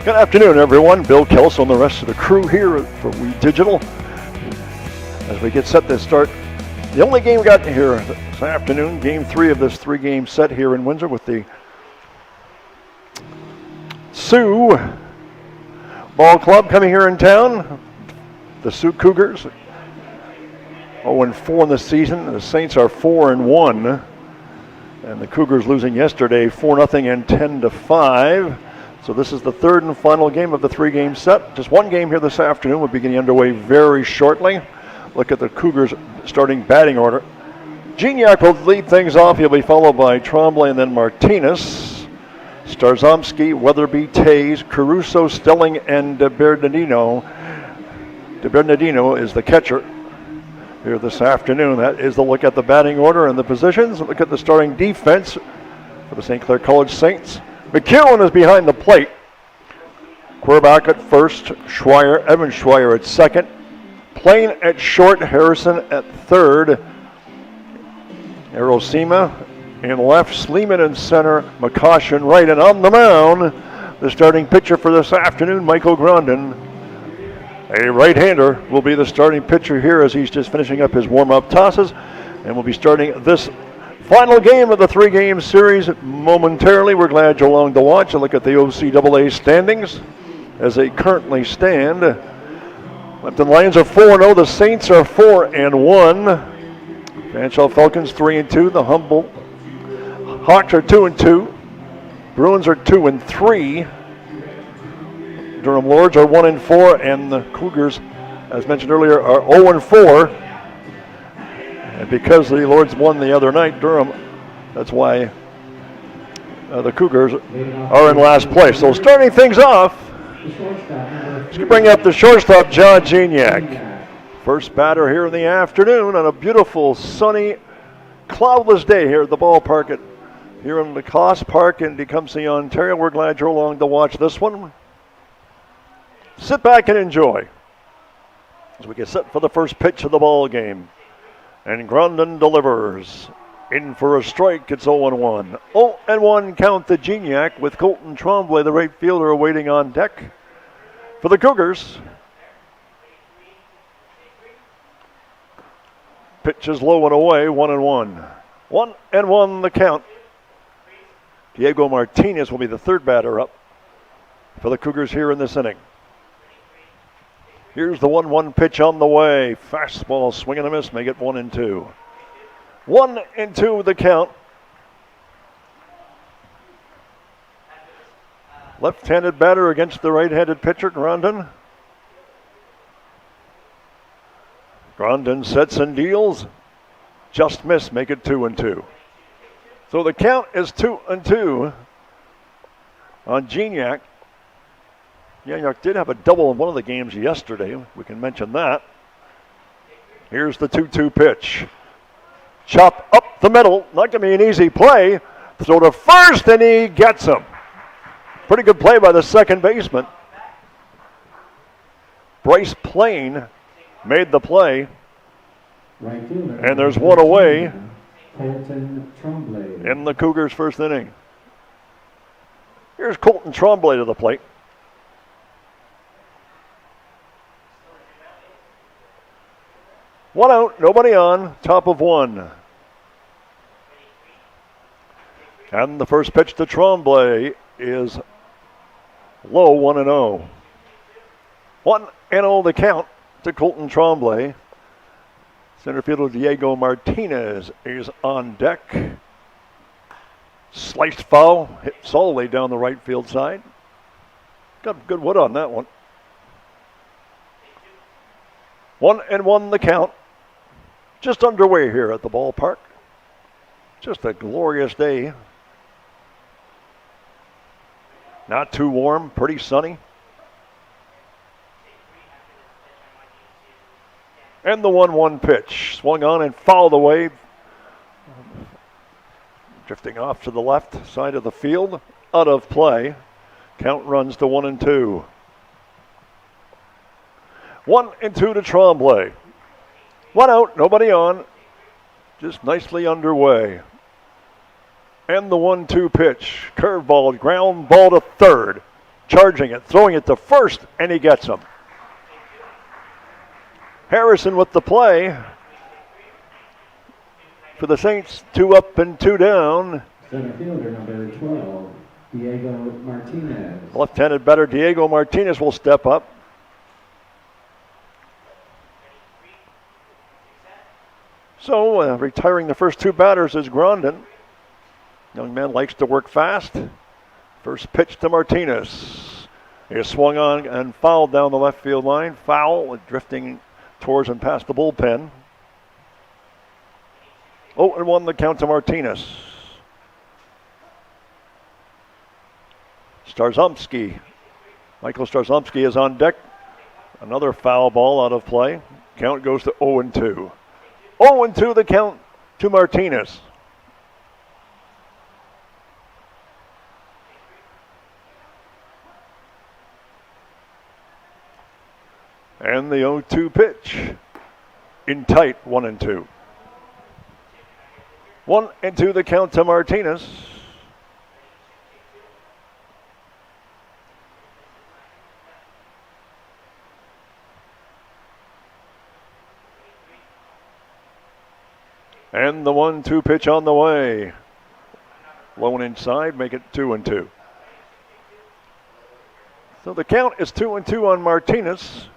Good afternoon, everyone. Bill Kelso and the rest of the crew here for We Digital. As we get set to start the only game we got here this afternoon, game 3 of this 3-game set here in Windsor with the Sioux Ball Club coming here in town. The Sioux Cougars 0-4 in the season. The Saints are 4-1. And the Cougars losing yesterday 4-0 and 10-5. So this is the third and final game of the 3-game set. Just one game here this afternoon. We'll be getting underway very shortly. Look at the Cougars starting batting order. Gignac will lead things off. He'll be followed by Tremblay and then Martinez. Starzomski, Weatherby, Tays, Caruso, Stelling, and DeBernardino. DeBernardino is the catcher here this afternoon. That is the look at the batting order and the positions. Look at the starting defense for the St. Clair College Saints. McEwen is behind the plate. Quarterback at first, Schweier, Evan Schweier at second. Plain at short, Harrison at third. Arosima in left, Sleeman in center, McCosh in right. And on the mound, the starting pitcher for this afternoon, Michael Grondin. A right-hander will be the starting pitcher here as he's just finishing up his warm-up tosses. And we'll be starting this final game of the 3-game series momentarily. We're glad you're along to watch and look at the OCAA standings as they currently stand. Lipton Lions are 4-0. The Saints are 4-1. Fanshawe Falcons 3-2. The Humboldt Hawks are 2-2. Bruins are 2-3. Durham Lords are 1-4, and the Cougars, as mentioned earlier, are 0-4. And because the Lords won the other night, Durham, that's why the Cougars are in last place. So starting things off, let's bring up the shortstop, John Gignac. First batter here in the afternoon on a beautiful, sunny, cloudless day here at the ballpark here in Lacoste Park in Tecumseh, Ontario. We're glad you're along to watch this one. Sit back and enjoy as we get set for the first pitch of the ball game. And Grondin delivers. In for a strike, it's 0-1. 0-1 count to Gignac with Colton Tremblay, the right fielder, waiting on deck for the Cougars. Pitch is low and away, 1-1. 1-1 the count. Diego Martinez will be the third batter up for the Cougars here in this inning. Here's the 1-1 pitch on the way. Fastball, swing and a miss, make it 1-2. 1-2 the count. Left-handed batter against the right-handed pitcher, Grondin. Grondin sets and deals. Just miss, make it 2-2. So the count is 2-2 on Gignac. Gignac did have a double in one of the games yesterday. We can mention that. Here's the 2-2 pitch. Chop up the middle. Not going to be an easy play. Throw to first, and he gets him. Pretty good play by the second baseman. Bryce Plain made the play. And there's one away in the Cougars' first inning. Here's Colton Tremblay to the plate. One out, nobody on, top of one. And the first pitch to Tremblay is low, 1-0. 1-0 the count to Colton Tremblay. Center fielder Diego Martinez is on deck. Sliced foul, hit solidly down the right field side. Got good wood on that one. 1-1 the count. Just underway here at the ballpark. Just a glorious day. Not too warm, pretty sunny. And the 1-1 pitch. Swung on and fouled away. Drifting off to the left side of the field. Out of play. Count runs to 1-2. 1-2 to Tremblay. One out, nobody on. Just nicely underway. And the 1-2 pitch. Curveball, ground ball to third. charging it, throwing it to first, and he gets him. Harrison with the play for the Saints. 2 up and 2 down. Center fielder number 12, Diego Martinez. Left-handed batter Diego Martinez will step up. So retiring the first 2 batters is Grondin. Young man likes to work fast. First pitch to Martinez. He is swung on and fouled down the left field line. Foul, drifting towards and past the bullpen. 0-1 the count to Martinez. Starzomski. Michael Starzomski is on deck. Another foul ball out of play. Count goes to 0-2. 0-2 the count to Martinez. And the 0-2 pitch in tight, 1-2. 1-2 the count to Martinez. And the 1-2 pitch on the way. Low and inside, make it 2-2. So the count is 2-2 on Martinez.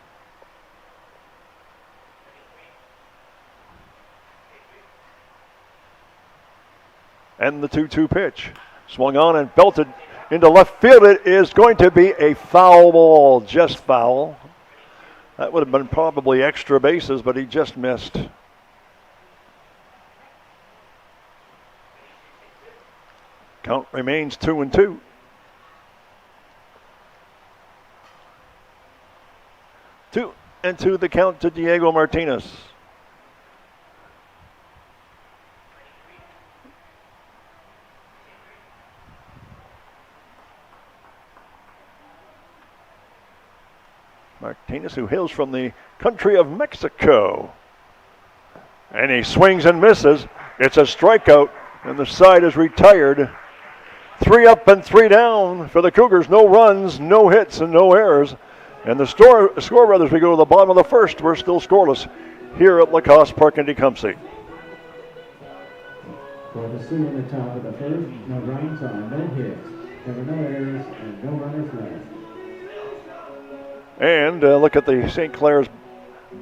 And the 2-2 pitch. Swung on and belted into left field. It is going to be a foul ball, just foul. That would have been probably extra bases, but he just missed. Count remains 2-2. 2-2 the count to Diego Martinez. Martinez, who hails from the country of Mexico. And he swings and misses. It's a strikeout, and the side is retired. 3 up and 3 down for the Cougars. No runs, no hits, and no errors. And the score as we go to the bottom of the first, we're still scoreless here at Lacoste Park in Tecumseh. For the Sioux in the top of the first, no runs on, no hits. There were no errors and no runners left. And look at the St. Clair's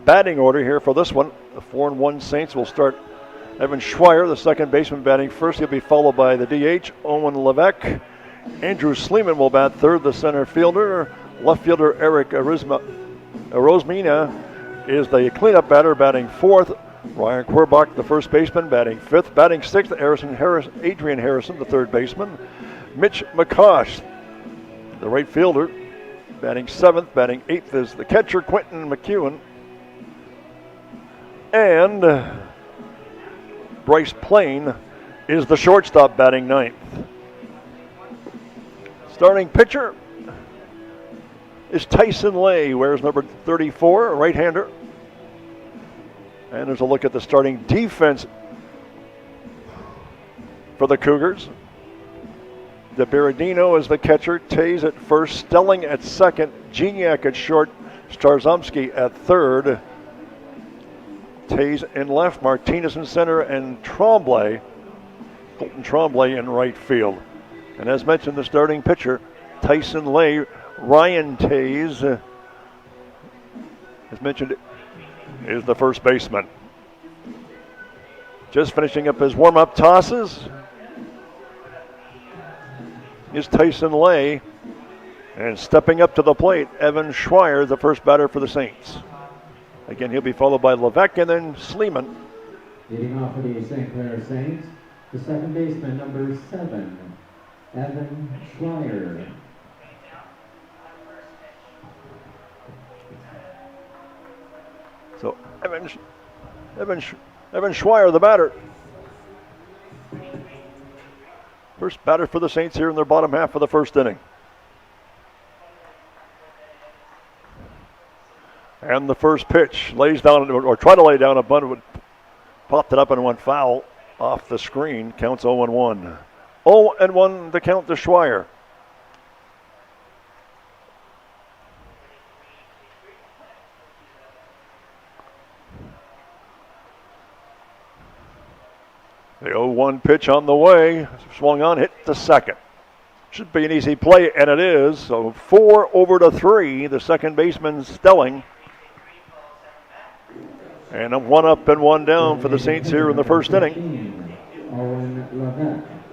batting order here for this one. The 4-1 Saints will start Evan Schweier, the second baseman, batting first. He'll be followed by the DH, Owen Levesque. Andrew Sleeman will bat third, the center fielder. Left fielder Eric Rosmina is the cleanup batter, batting fourth. Ryan Querbach, the first baseman, batting fifth. Batting sixth, Adrian Harrison, the third baseman. Mitch McCosh, the right fielder, batting seventh. Batting eighth is the catcher, Quentin McEwen. And Bryce Plain is the shortstop, batting ninth. Starting pitcher is Tyson Lay, wears number 34, a right-hander. And there's a look at the starting defense for the Cougars. DeBeradino is the catcher, Tays at first, Stelling at second, Gignac at short, Starzomski at third. Tays in left, Martinez in center, and Colton Tremblay in right field. And as mentioned, the starting pitcher, Tyson Lay. Ryan Tays, as mentioned, is the first baseman. Just finishing up his warm-up tosses is Tyson Lay. And stepping up to the plate, Evan Schweier, the first batter for the Saints. Again, he'll be followed by Levesque and then Sleeman. Leading off for the St. Clair Saints, the second baseman, number 7, Evan Schweier. So Evan Schweier, the batter. First batter for the Saints here in their bottom half of the first inning. And the first pitch lays down, or try to lay down a bunt, popped it up and went foul off the screen. Counts 0-1. 0-1 the count to Schweier. The 0-1 pitch on the way. Swung on, hit the second. Should be an easy play, and it is. So 4-3. The second baseman, Stelling. And a 1 up and 1 down for the Saints here in the first inning.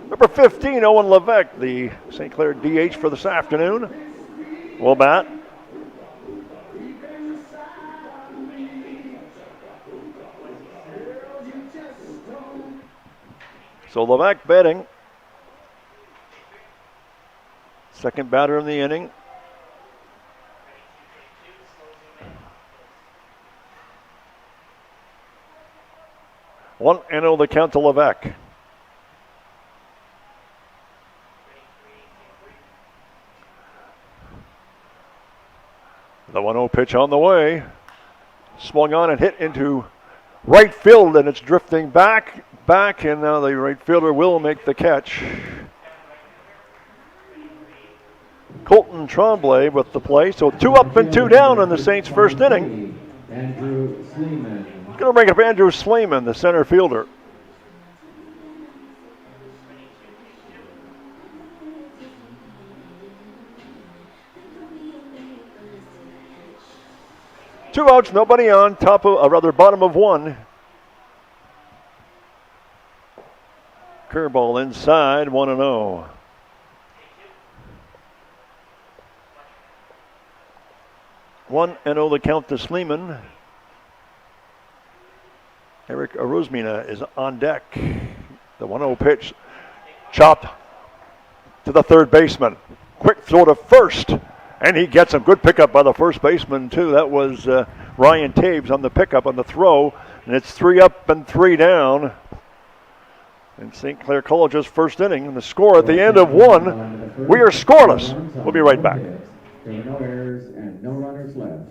Number 15, Owen Levesque, the St. Clair DH for this afternoon. Will bat. So Levesque batting. Second batter in the inning. One and oh the count to Levesque. The 1-0 pitch on the way. Swung on and hit into right field, and it's drifting back, and now the right fielder will make the catch. Colton Tremblay with the play. So 2 up and 2 down in the Saints' first inning. Andrew Sleeman. Going to bring up Andrew Sleeman, the center fielder. Two outs, nobody on, bottom of one. Curveball inside, 1-0. One and oh the count to Sleeman. Eric Aruzmina is on deck. The 1-0 pitch chopped to the third baseman. Quick throw to first, and he gets him. Good pickup by the first baseman, too. That was Ryan Taves on the pickup on the throw, and it's 3 up and 3 down in St. Clair College's first inning. And the score at the end of 1, we are scoreless. We'll be right back. There were no errors and no runners left.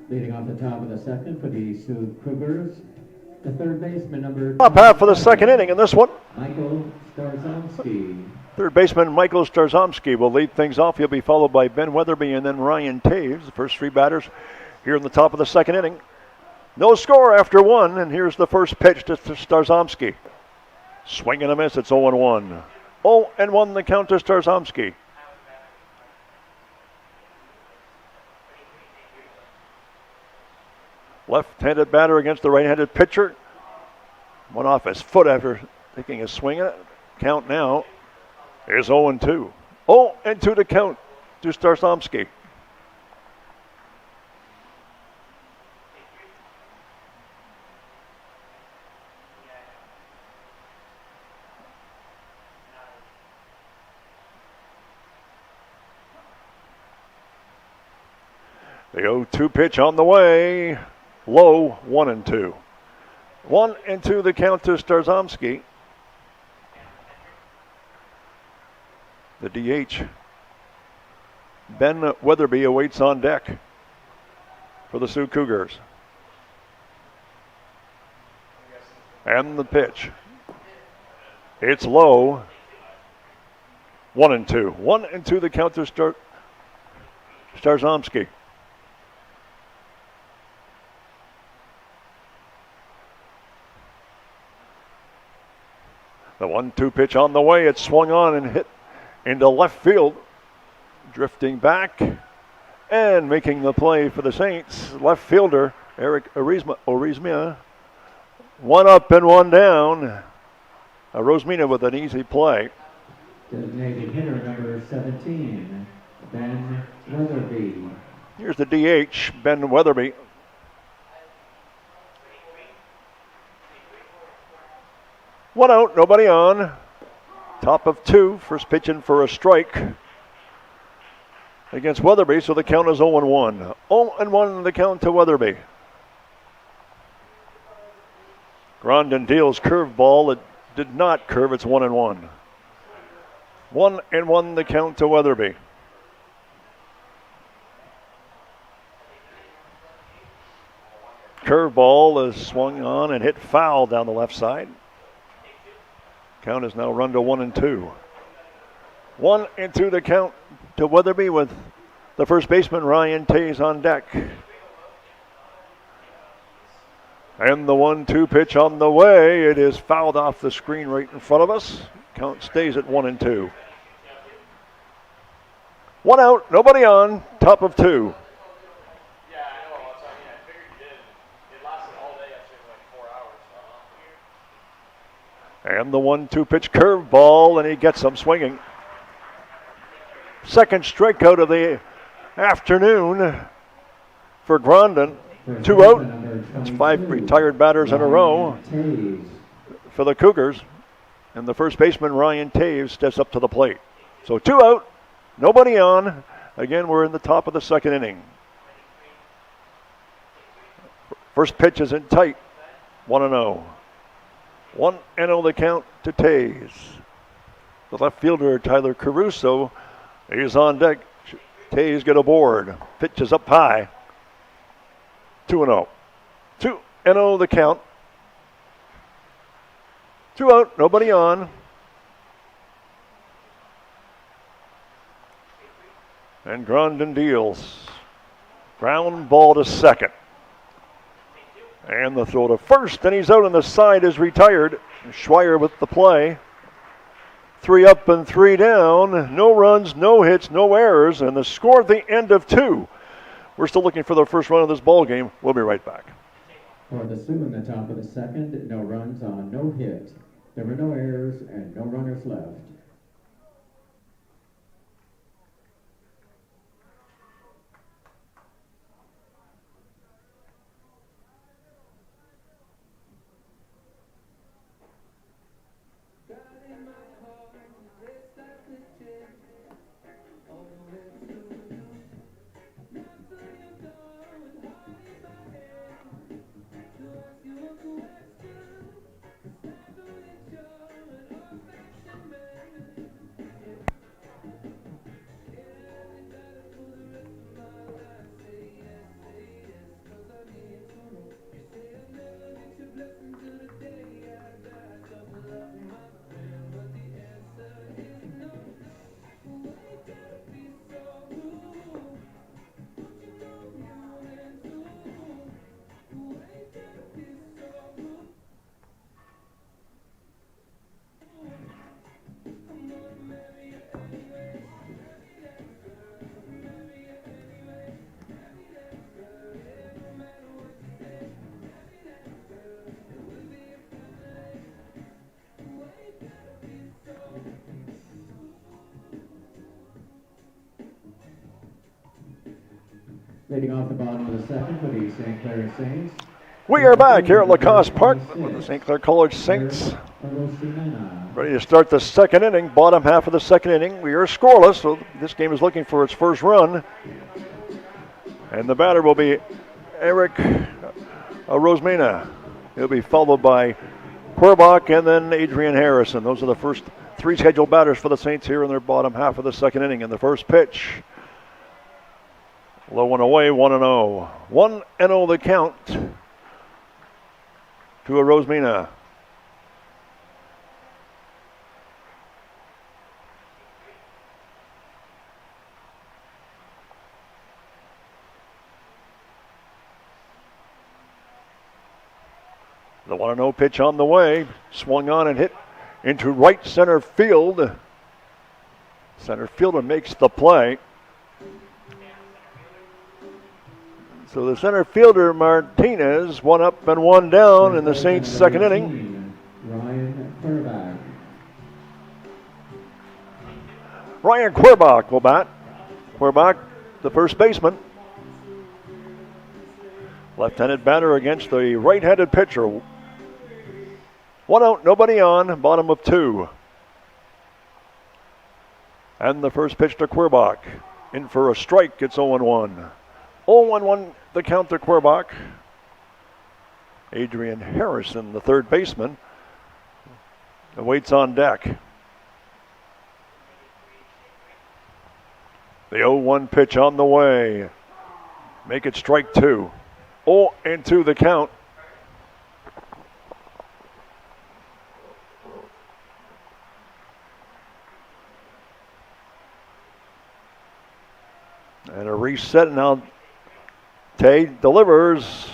Leading off the top of the second for the Sioux Cougars, the third baseman, number... Top half for the second inning in this one. Michael Starzomski. Third baseman Michael Starzomski will lead things off. He'll be followed by Ben Weatherby and then Ryan Taves, the first three batters here in the top of the second inning. No score after 1, and here's the first pitch to Starzomski. Swing and a miss, it's 0-1. 0-1 the count to Starzomski. Left-handed batter against the right-handed pitcher. Went off his foot after taking a swing at it. Count now is 0-2. 0-2 to count to Starzomski. The 0-2 pitch on the way. Low, 1-2. 1-2 the count to Starzomski. The DH, Ben Weatherby, awaits on deck for the Sioux Cougars. And the pitch. It's low. 1-2. 1-2 the count to Starzomski. The 1-2 pitch on the way. It's swung on and hit into left field. drifting back and making the play for the Saints. Left fielder Eric Orizmia. One up and one down. Rosmina with an easy play. Designated hitter number 17, Ben Weatherby. Here's the DH, Ben Weatherby. One out, nobody on. Top of two, first pitch in for a strike against Weatherby, so the count is 0-1. 0-1 the count to Weatherby. Grondin deals curveball. It did not curve, it's 1-1. 1-1 the count to Weatherby. Curveball is swung on and hit foul down the left side. Count is now run to 1-2. 1-2 the count to Weatherby with the first baseman Ryan Tays on deck. And the 1-2 pitch on the way. It is fouled off the screen right in front of us. Count stays at 1-2. One out, nobody on, top of two. Yeah, I know. I figured you did. It lasted all day, actually, like 4 hours. And the 1-2 pitch curveball, and he gets him swinging. Second strikeout of the afternoon for Grondin. 2 out. That's 5 retired batters in a row for the Cougars. And the first baseman, Ryan Taves, steps up to the plate. So 2 out, nobody on. Again, we're in the top of the second inning. First pitch is in tight. 1-0. 1-0 the count to Taves. The left fielder, Tyler Caruso, is on deck. Taves get aboard. Pitch is up high. 2-0. 2-0 the count. 2 out, nobody on. And Grondin deals. Ground ball to second. And the throw to first, and he's out on the side is retired. Schweier with the play. 3 up and 3 down. No runs, no hits, no errors, and the score at the end of 2. We're still looking for the first run of this ball game. We'll be right back. For the Sioux in the top of the second, no runs on no hit. There were no errors and no runners left. Leading off the bottom of the second for the St. Clair Saints. We are back here at Lacoste Park with the St. Clair College Saints. Ready to start the second inning, bottom half of the second inning. We are scoreless, so this game is looking for its first run. And the batter will be Eric Rosmina. He'll be followed by Querbach and then Adrian Harrison. Those are the first 3 scheduled batters for the Saints here in their bottom half of the second inning. And the first pitch, low and away, 1-0. 1-0 the count to a Rosmina. The 1-0 pitch on the way, swung on and hit into right center field. Center fielder makes the play. So the center fielder, Martinez, one up and one down in the Saints' second inning. Ryan Quirback. Ryan Quirback will bat. Quirback, the first baseman. Left-handed batter against the right-handed pitcher. One out, nobody on, bottom of two. And the first pitch to Quirback. In for a strike, it's 0-1. 0-1 the count to Quirback. Adrian Harrison, the third baseman, awaits on deck. The 0-1 pitch on the way. Make it strike two. 0-2 the count. And a reset now. Tay delivers.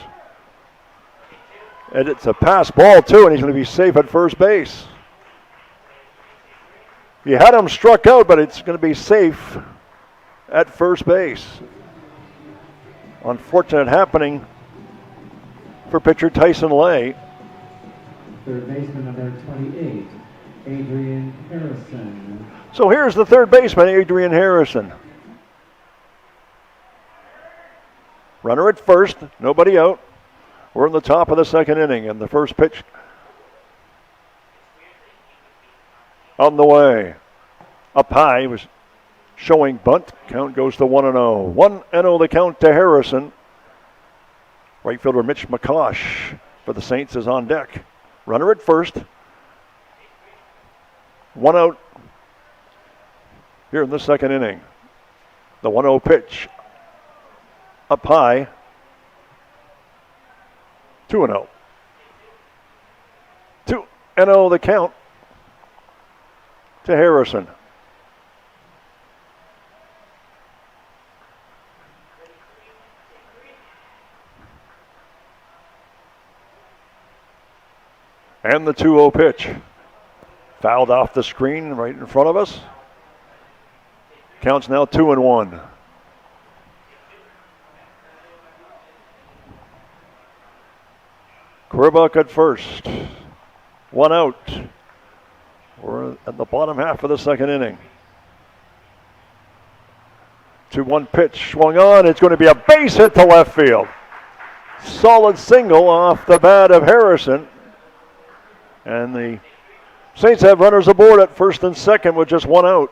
And it's a pass ball too, and he's going to be safe at first base. You had him struck out, but it's going to be safe at first base. Unfortunate happening for pitcher Tyson Lay. Third baseman number 28, Adrian Harrison. So here's the third baseman, Adrian Harrison. Runner at first, nobody out. We're in the top of the second inning, and the first pitch on the way. Up high was showing bunt. Count goes to 1-0. 1-0 the count to Harrison. Right fielder Mitch McCosh for the Saints is on deck. Runner at first. One out here in the second inning. The 1-0 pitch. Up high. 2-0. 2-0 the count to Harrison. And the 2-0 pitch. Fouled off the screen right in front of us. Counts now 2-1. Quirback at first. One out. We're at the bottom half of the second inning. 2-1 pitch swung on. It's going to be a base hit to left field. Solid single off the bat of Harrison. And the Saints have runners aboard at first and second with just one out.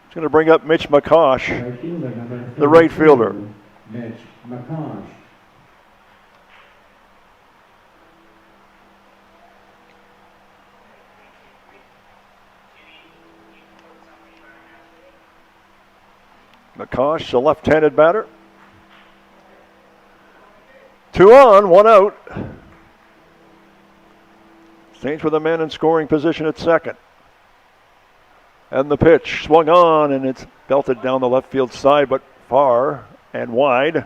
It's going to bring up Mitch McCosh, the right fielder. Mitch McCosh. McCosh, the left-handed batter. 2 on, 1 out. Saints with a man in scoring position at second. And the pitch swung on, and it's belted down the left field side, but far and wide.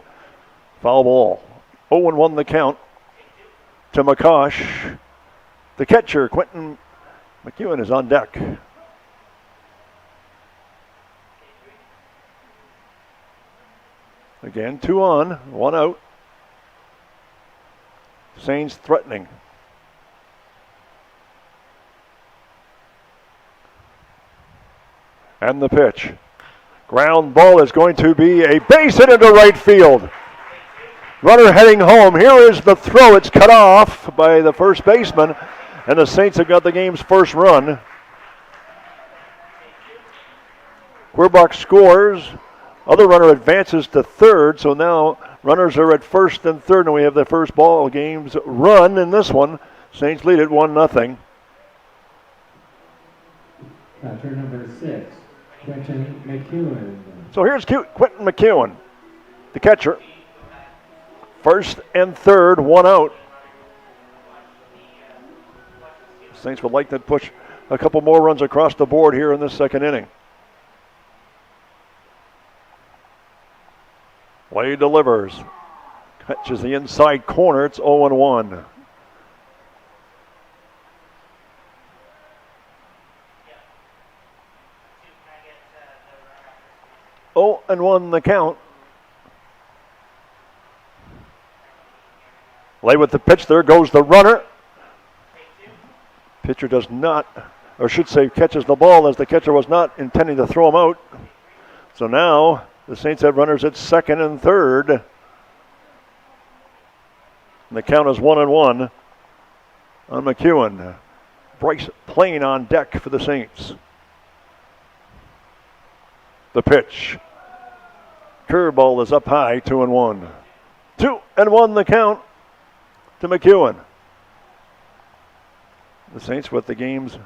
Foul ball. 0-1 the count to McCosh. The catcher, Quentin McEwen, is on deck. Again, 2 on, 1 out. Saints threatening. And the pitch. Ground ball is going to be a base hit into right field. Runner heading home. Here is the throw. It's cut off by the first baseman, and the Saints have got the game's first run. Quirback scores. Other runner advances to third, so now runners are at first and third, and we have the first ball game's run in this one. Saints lead it 1-0. Catcher number 6, Quentin McEwen. So here's Quentin McEwen, the catcher. First and third, 1 out. Saints would like to push a couple more runs across the board here in this second inning. Lay delivers. Catches the inside corner. It's 0-1. 2-1 the count. Lay with the pitch. There goes the runner. Pitcher does not, or should say catches the ball, as the catcher was not intending to throw him out. So now the Saints have runners at second and third. And the count is 1-1 on McEwen. Bryce Plain on deck for the Saints. The pitch. Curveball is up high, 2-1. 2-1 the count to McEwen. The Saints with the game's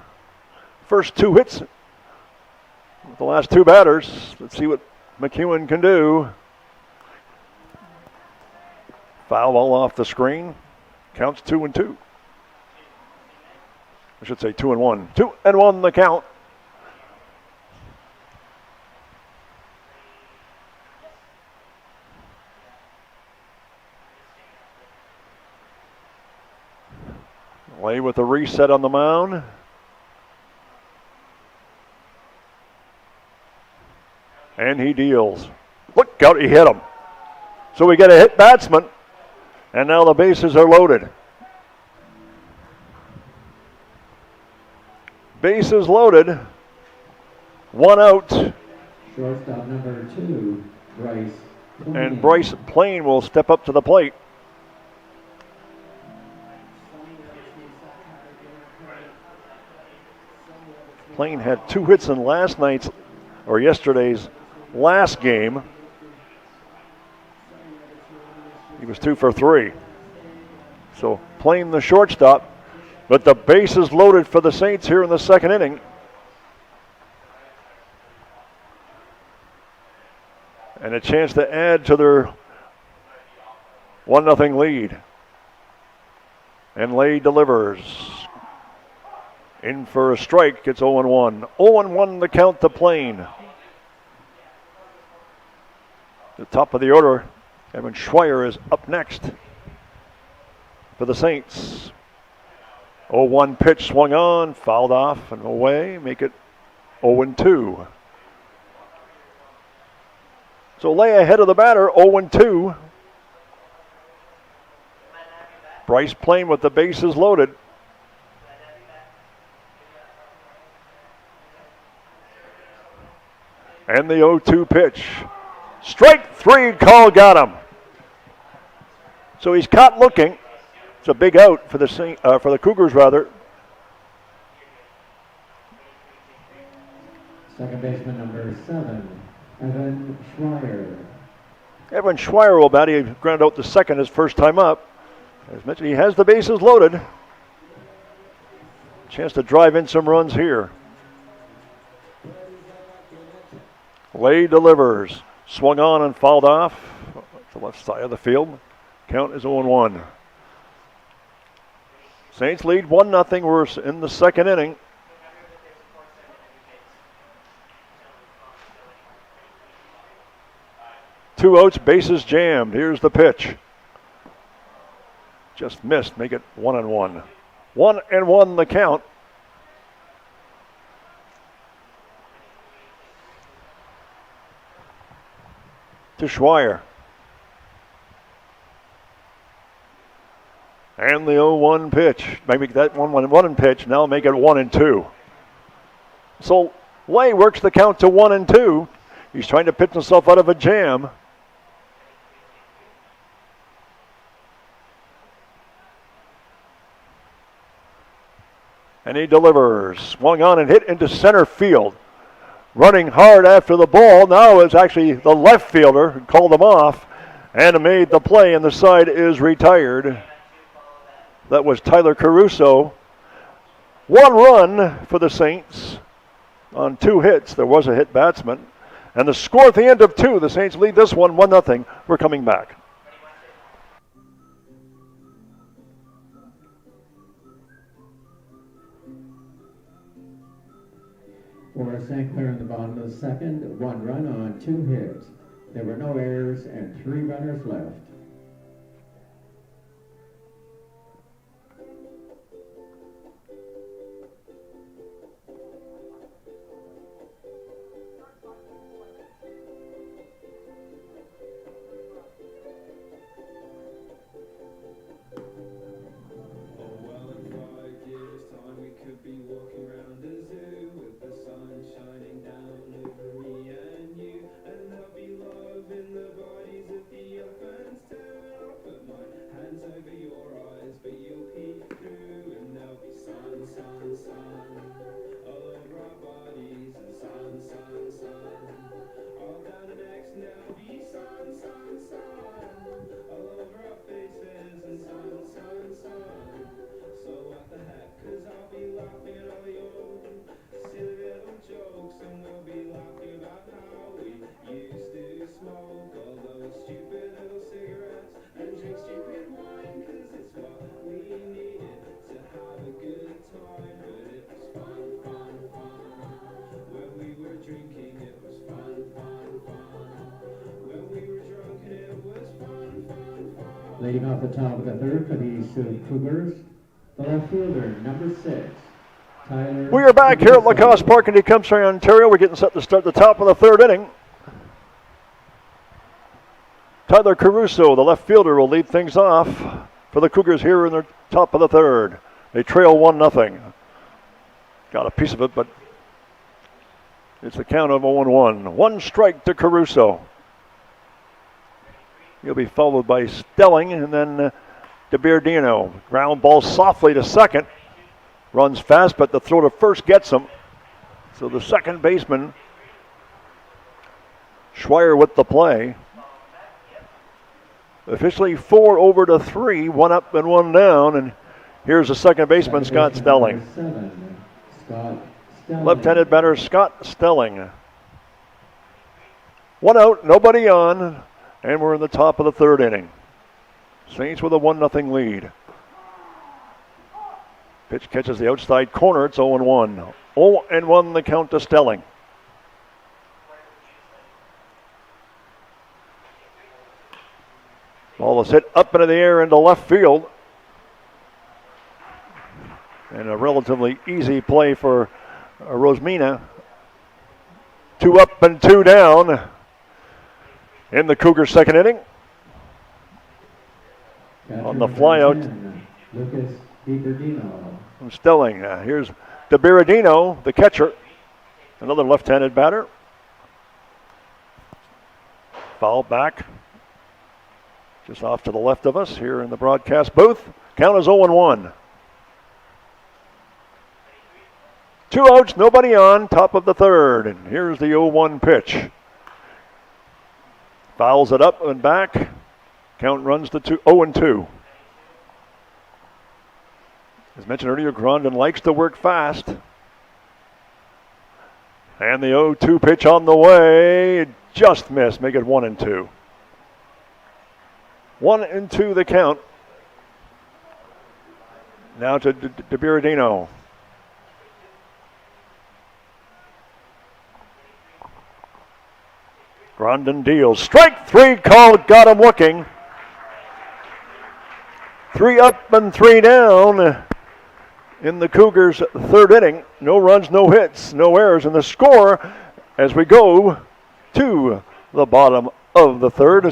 first 2 hits with the last 2 batters. Let's see what McEwen can do. Foul ball off the screen. Counts 2-2. I should say 2-1. 2-1 the count. Lay with the reset on the mound. And he deals. Look out, he hit him. So we get a hit batsman. And now the bases are loaded. Bases loaded. 1 out. Shortstop number 2, Bryce Plain. And Bryce Plain will step up to the plate. Plain had 2 hits in yesterday's last game. He was 2 for 3. So Plain the shortstop, but the bases loaded for the Saints here in the second inning. And a chance to add to their 1-0 lead. And Lay delivers. In for a strike, it's 0-1. 0-1 the count to Plain. The top of the order, Evan Schweier is up next for the Saints. 0-1 pitch swung on, fouled off and away, make it 0-2. So Lay ahead of the batter, 0-2. Bryce Plain with the bases loaded. And the 0-2 pitch. Strike 3 call got him. So he's caught looking. It's a big out for the Cougars rather. Second baseman number 7, Evan Schweier. Evan Schweier will bat. He grounded out the second his first time up. As mentioned, he has the bases loaded. Chance to drive in some runs here. Lay delivers. Swung on and fouled off to the left side of the field. Count is 0-1. Saints lead 1-0. We're in the second inning. Two outs, bases jammed. Here's the pitch. Just missed. Make it 1-1. 1-1 the count. To Schweier. And the 0-1 pitch. Maybe that 1-1 pitch. Now make it 1-2. So Lay works the count to 1-2. He's trying to pitch himself out of a jam. And he delivers. Swung on and hit into center field. Running hard after the ball. Now it's actually the left fielder who called him off and made the play, and the side is retired. That was Tyler Caruso. 1 run for the Saints on 2 hits. There was a hit batsman. And the score at the end of 2, the Saints lead this one 1-0. We're coming back. For St. Clair in the bottom of the second, 1 run on 2 hits. There were no errors and 3 runners left. Leading off the top of the third for the Sault Cougars, the left fielder, number 6, Tyler. We are back here at Lacoste Park in Tecumseh, Ontario. We're getting set to start the top of the third inning. Tyler Caruso, the left fielder, will lead things off for the Cougars here in the top of the third. They trail 1-0. Got a piece of it, but it's the count of 0-1. One strike to Caruso. He'll be followed by Stelling and then DeBiardino. Ground ball softly to second. Runs fast, but the throw to first gets him. So the second baseman, Schweier with the play. Officially 4-3, 1 up and 1 down. And here's the second baseman, Scott Stelling. Left-handed batter, Scott Stelling. 1 out, nobody on, and we're in the top of the third inning. Saints with a 1-0 lead. Pitch catches the outside corner, it's 0-1. 0-1 the count to Stelling. Ball is hit up into the air into left field. And a relatively easy play for Rosmina. 2 up and 2 down in the Cougars' second inning. On the flyout from Stelling. Here's DeBiardino, the catcher. Another left-handed batter. Foul back. Just off to the left of us here in the broadcast booth. Count is 0-1. 2 outs, nobody on, top of the third. And here's the 0-1 pitch. Fouls it up and back. Count runs to 0-2. As mentioned earlier, Grondin likes to work fast. And the 0-2 pitch on the way. Just missed, make it 1-2. 1-2 the count. Now to DeBiardino. Grondin deals. Strike 3 called, got him looking. 3 up and 3 down in the Cougars' third inning. No runs, no hits, no errors in the score as we go to the bottom of the third.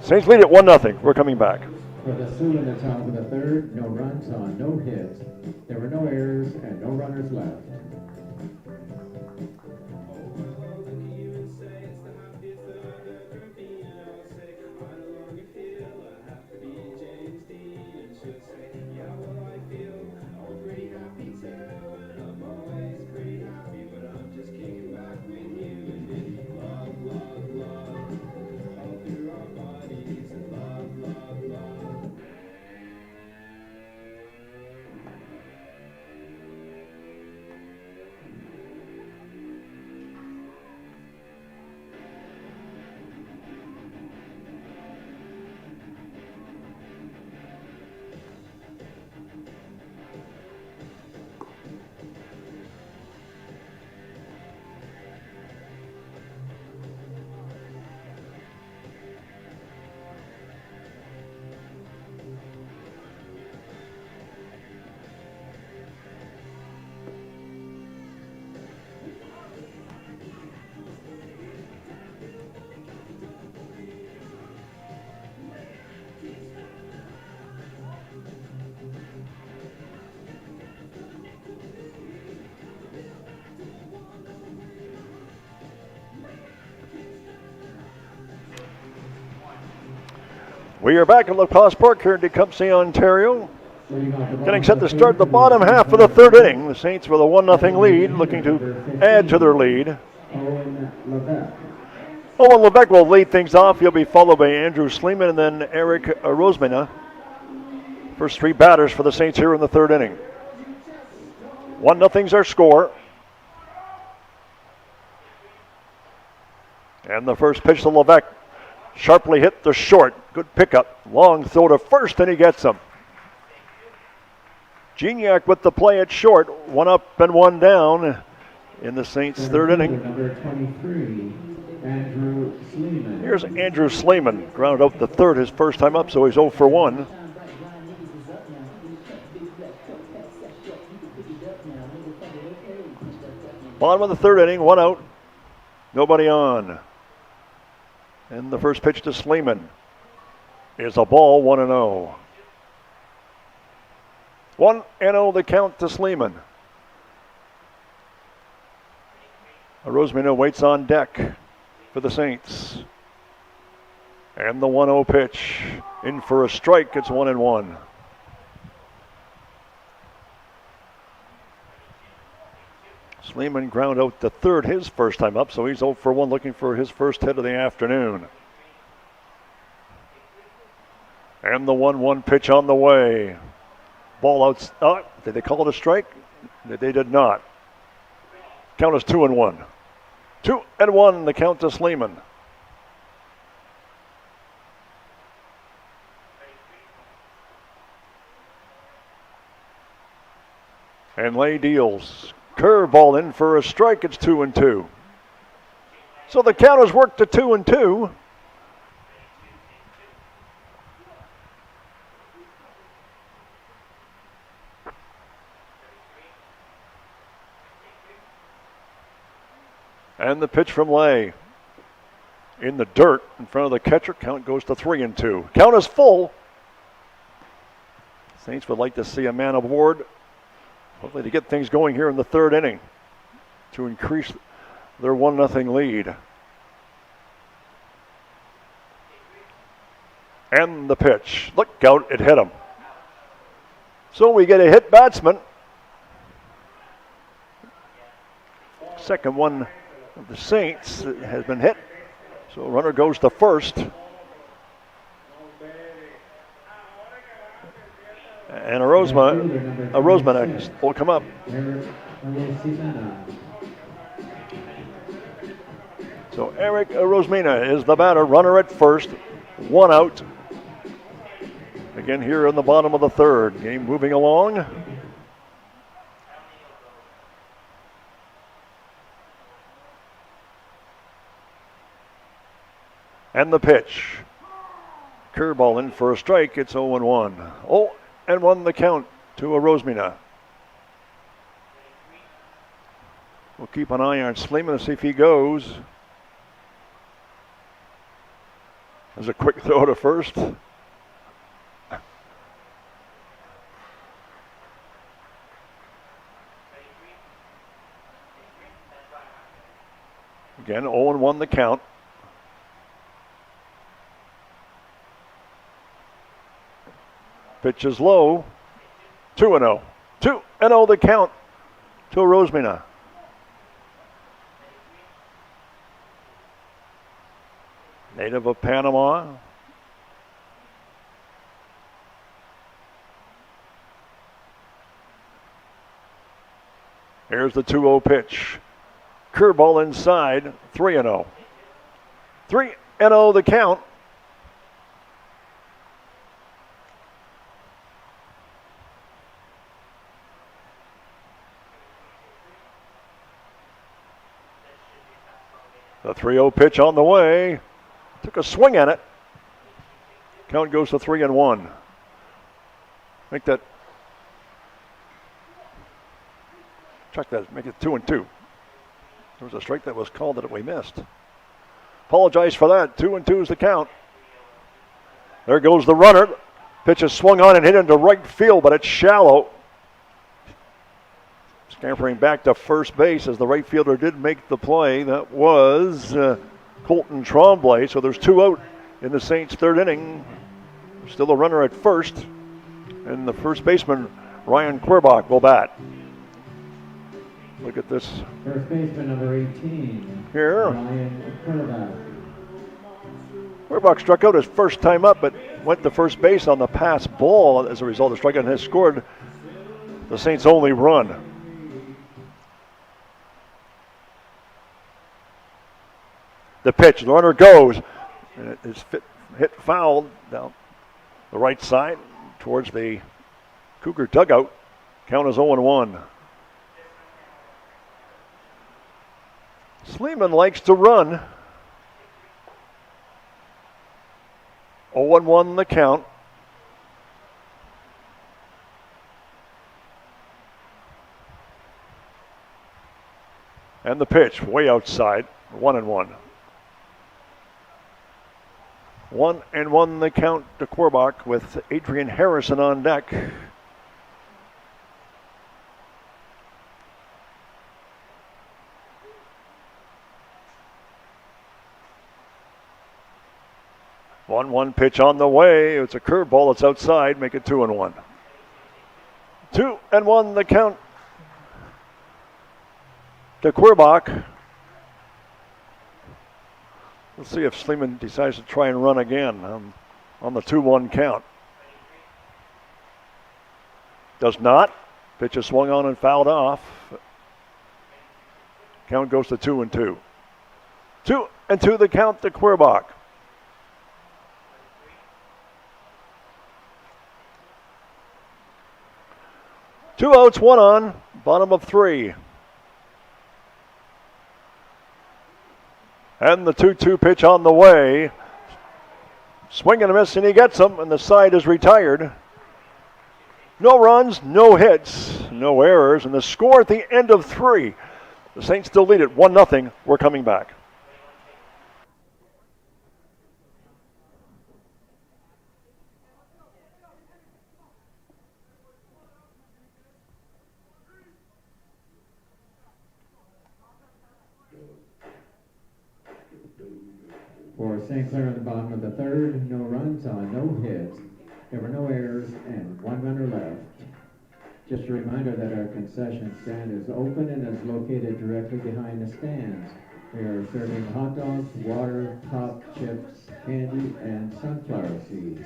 Saints lead at 1-0. We're coming back. For the Sioux in the top of the third, no runs on no hits. There were no errors and no runners left. We are back at Lacoste Park here in Tecumseh, Ontario. Getting set to start the bottom half of the third inning. The Saints with a 1-0 lead, looking to add to their lead. Owen Levesque will lead things off. He'll be followed by Andrew Sleeman and then Eric Rosmina. First 3 batters for the Saints here in the third inning. 1-0's our score. And the first pitch to Levesque. Sharply hit the short. Good pickup. Long throw to first, and he gets him. Gignac with the play at short. 1 up and 1 down in the Saints' third inning. Number 23, Andrew Sleeman. Here's Andrew Sleeman, grounded out the third his first time up, so he's 0 for 1. Bottom of the third inning, 1 out, nobody on. And the first pitch to Sleeman is a ball, 1-0. 1-0 the count to Sleeman. Rosmino waits on deck for the Saints. And the 1-0 pitch. In for a strike, it's 1-1. Sleeman ground out the third his first time up, so he's 0 for 1 looking for his first hit of the afternoon. And the 1-1 pitch on the way. Ball out. Oh, did they call it a strike? They did not. Count is 2-1. 2-1 the count to Sleeman. And Lay deals. Curveball in for a strike. It's 2-2. So the count has worked to 2-2. And the pitch from Lay. In the dirt in front of the catcher. Count goes to 3-2. Count is full. Saints would like to see a man aboard. Hopefully to get things going here in the third inning to increase their 1-0 lead. And the pitch. Look out, it hit him. So we get a hit batsman. Second one of the Saints has been hit. So runner goes to first. And a Roseman will come up. So Eric Rosmina is the batter, runner at first, 1 out. Again here in the bottom of the third. Game moving along. And the pitch. Curveball in for a strike. It's 0-1. 0-1 the count to Rosmina. We'll keep an eye on Sleeman to see if he goes. There's a quick throw to first. Again, 0-1 the count. Pitch is low. 2-0. 2-0 the count to Rosmina. Native of Panama. Here's the 2-0 pitch. Curveball inside. 3-0. 3-0 the count. The 3-0 pitch on the way. Took a swing at it. Count goes to 3-1. Make that. Check that. Make it 2-2. There was a strike that was called that we missed. Apologize for that. 2-2 is the count. There goes the runner. Pitch is swung on and hit into right field, but it's shallow. Scampering back to first base as the right fielder did make the play. That was Colton Tremblay. So there's 2 out in the Saints' third inning. Still a runner at first. And the first baseman, Ryan Querbach, will bat. Look at this. First baseman number 18. Here. Ryan Querbach. Querbach struck out his first time up, but went to first base on the pass ball as a result of striking and has scored the Saints' only run. The pitch, the runner goes, and it is hit foul down the right side towards the Cougar dugout. Count is 0-1. Sleeman likes to run. 0-1 the count. And the pitch, way outside, 1-1. 1-1 the count to Korbach with Adrian Harrison on deck. One pitch on the way. It's a curveball. It's outside. Make it 2-1. 2-1 the count to Korbach. Let's see if Sleeman decides to try and run again on the 2-1 count. Does not. Pitch is swung on and fouled off. Count goes to 2-2. 2-2 the count to Korbach. Two outs, one on, bottom of 3. And the 2-2 pitch on the way. Swing and a miss, and he gets them, and the side is retired. No runs, no hits, no errors, and the score at the end of 3. The Saints still lead it 1-0. We're coming back. For St. Clair in the bottom of the 3rd, no runs on no hits. There were no errors and 1 runner left. Just a reminder that our concession stand is open and is located directly behind the stands. We are serving hot dogs, water, pop, chips, candy, and sunflower seeds.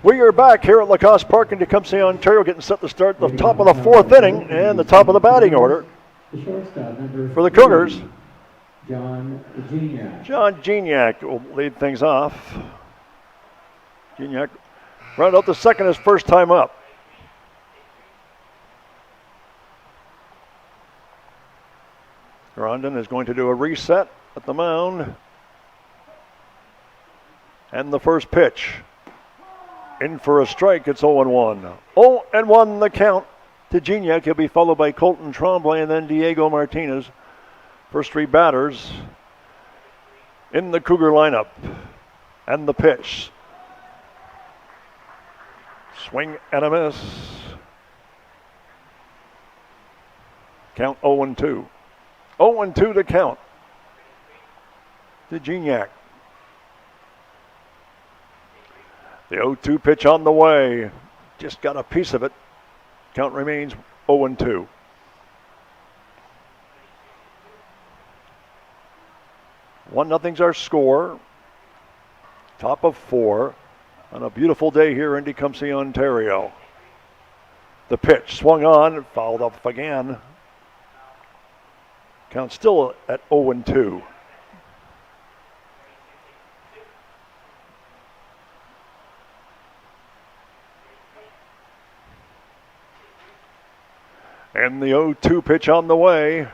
We are back here at Lacoste Park in Tecumseh, Ontario, getting set to start the top of the 4th inning and the top of the batting order for the Cougars. John Gignac. John Gignac will lead things off. Gignac rounded out the second his first time up. Grondin is going to do a reset at the mound. And the first pitch. In for a strike, it's 0-1. 0-1 the count to Gignac. He'll be followed by Colton Tremblay and then Diego Martinez. First 3 batters in the Cougar lineup. And the pitch. Swing and a miss. Count 0-2. 0-2 to count to Gignac. The 0-2 pitch on the way. Just got a piece of it. Count remains 0-2. Nothing's our score. Top of 4 on a beautiful day here in Tecumseh, Ontario. The pitch swung on, fouled up again. Count still at 0-2. And the 0-2 pitch on the way.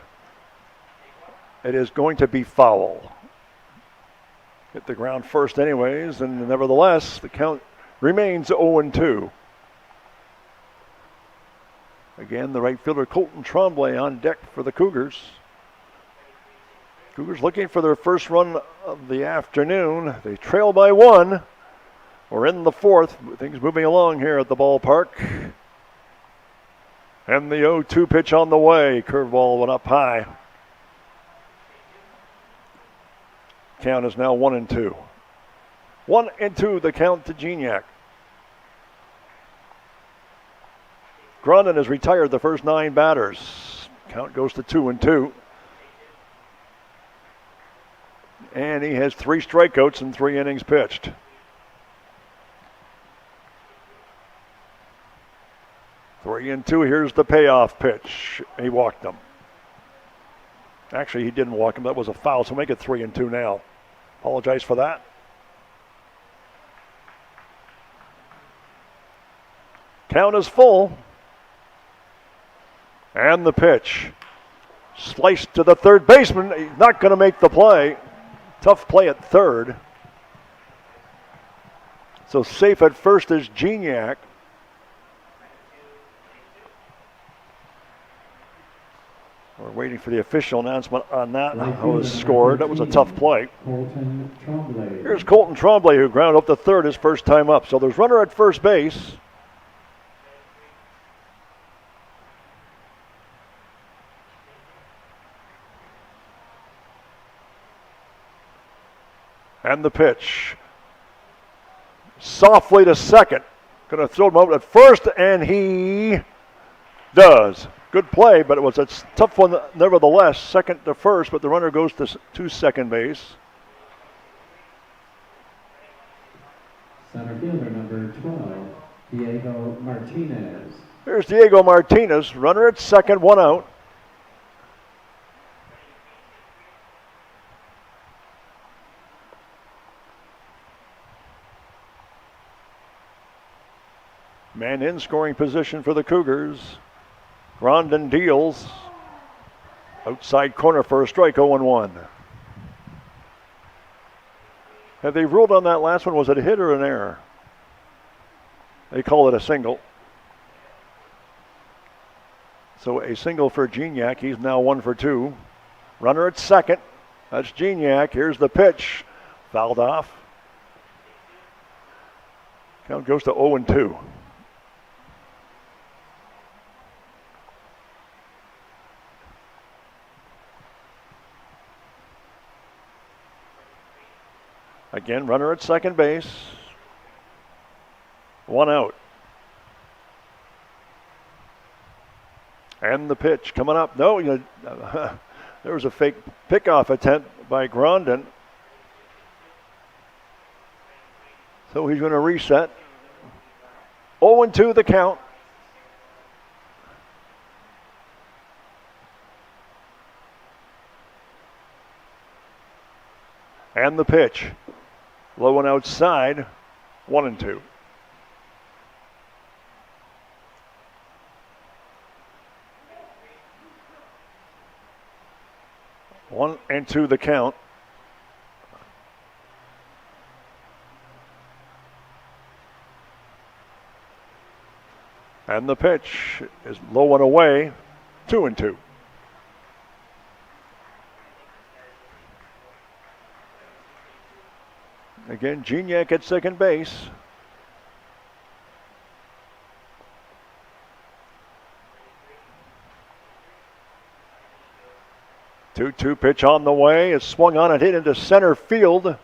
It is going to be foul. Hit the ground first anyways, and nevertheless, the count remains 0-2. Again, the right fielder Colton Tremblay on deck for the Cougars. Cougars looking for their first run of the afternoon. They trail by 1 We're in the fourth. Things moving along here at the ballpark. And the 0-2 pitch on the way. Curveball went up high. Count is now 1-2. 1-2 the count to Gignac. Grondin has retired the first 9 batters. Count goes to 2-2. And he has 3 strikeouts in 3 innings pitched. 3-2. Here's the payoff pitch. He walked him. Actually, he didn't walk him. That was a foul, so make it 3-2 now. Apologize for that. Count is full. And the pitch. Sliced to the third baseman. He's not going to make the play. Tough play at third. So safe at first is Gignac. We're waiting for the official announcement on that. How it was scored. That was a tough play. Here's Colton Tremblay, who grounded up to third his first time up. So there's runner at first base. And the pitch. Softly to second. Going to throw him out at first, and he does. Good play, but it was a tough one nevertheless. Second to first, but the runner goes to second base. Center fielder number 12, Diego Martinez. Here's Diego Martinez, runner at second, 1 out. Man in scoring position for the Cougars. Grondin deals. Outside corner for a strike, 0-1. Have they ruled on that last one? Was it a hit or an error? They call it a single. So a single for Gignac. He's now 1 for 2. Runner at second. That's Gignac. Here's the pitch. Fouled off. Count goes to 0-2. Again, runner at second base. 1 out. And the pitch coming up. No, there was a fake pickoff attempt by Grondin. So he's going to reset. 0-2 the count. And the pitch. Low and outside, 1-2. One and two the count. And the pitch is low and away, 2-2. Again, Gignac at second base. Two pitch on the way. It's swung on and hit into center field.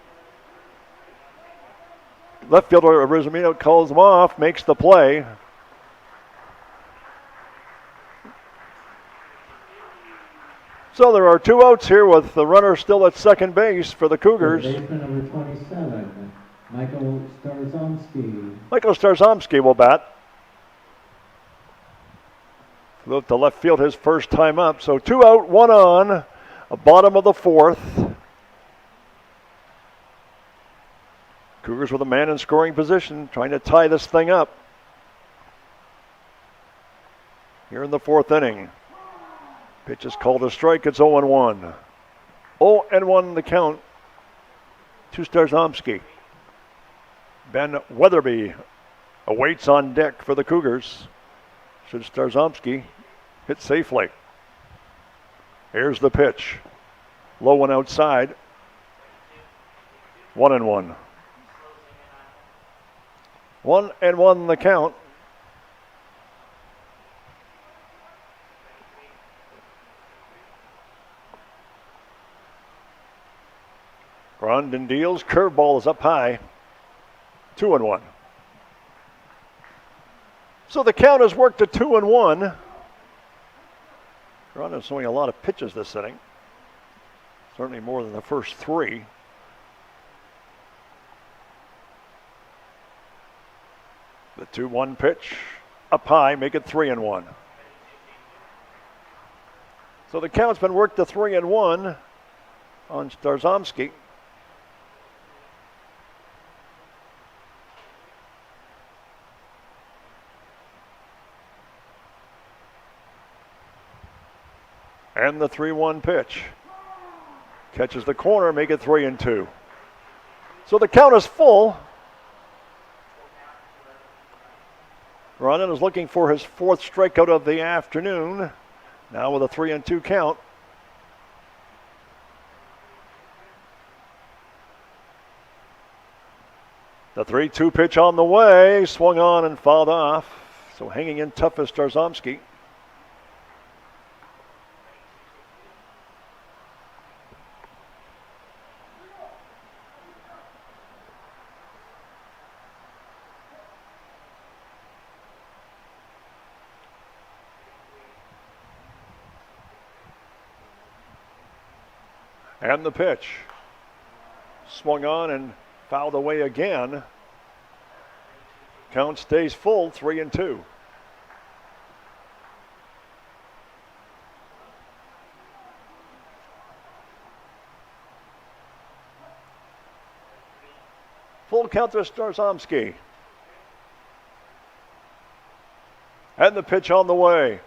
Left fielder Rizamino calls him off, makes the play. So there are 2 outs here with the runner still at second base for the Cougars. Baseman number 27, Michael Starzomski. Michael Starzomski will bat. Flew to left field his first time up. So 2 out, 1 on. Bottom of the fourth. Cougars with a man in scoring position, trying to tie this thing up. Here in the fourth inning. Pitch is called a strike. It's 0-1. 0-1 the count to Starzomski. Ben Weatherby awaits on deck for the Cougars. Should Starzomski hit safely. Here's the pitch. Low and outside. 1-1. 1-1 the count. Grondin deals. Curveball is up high. 2-1. So the count has worked to 2-1. Grondin's throwing a lot of pitches this inning. Certainly more than the first three. The 2-1 pitch up high, make it 3-1. So the count's been worked to 3-1 on Starzomski. And the 3-1 pitch. Catches the corner, make it 3-2. So the count is full. Grondin is looking for his fourth strikeout of the afternoon. Now with a 3-2 count. The 3-2 pitch on the way, swung on and fouled off. So hanging in tough is Starzomski. And the pitch. Swung on and fouled away again. Count stays full, 3-2. Full count to Starzomski. And the pitch on the way.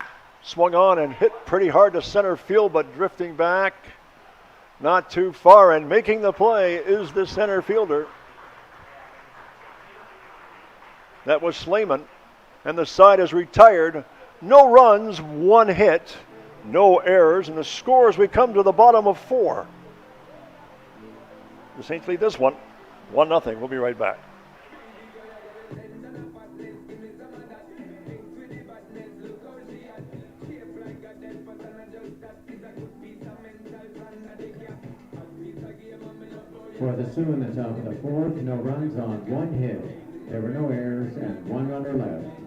Swung on and hit pretty hard to center field, but drifting back. Not too far, and making the play is the center fielder. That was Sleeman, and the side is retired. No runs, 1 hit, no errors, and the score as we come to the bottom of 4. The Saints lead this one, 1-0. We'll be right back. For the Sioux in the top of the 4th, no runs on 1 hit. There were no errors and 1 runner left.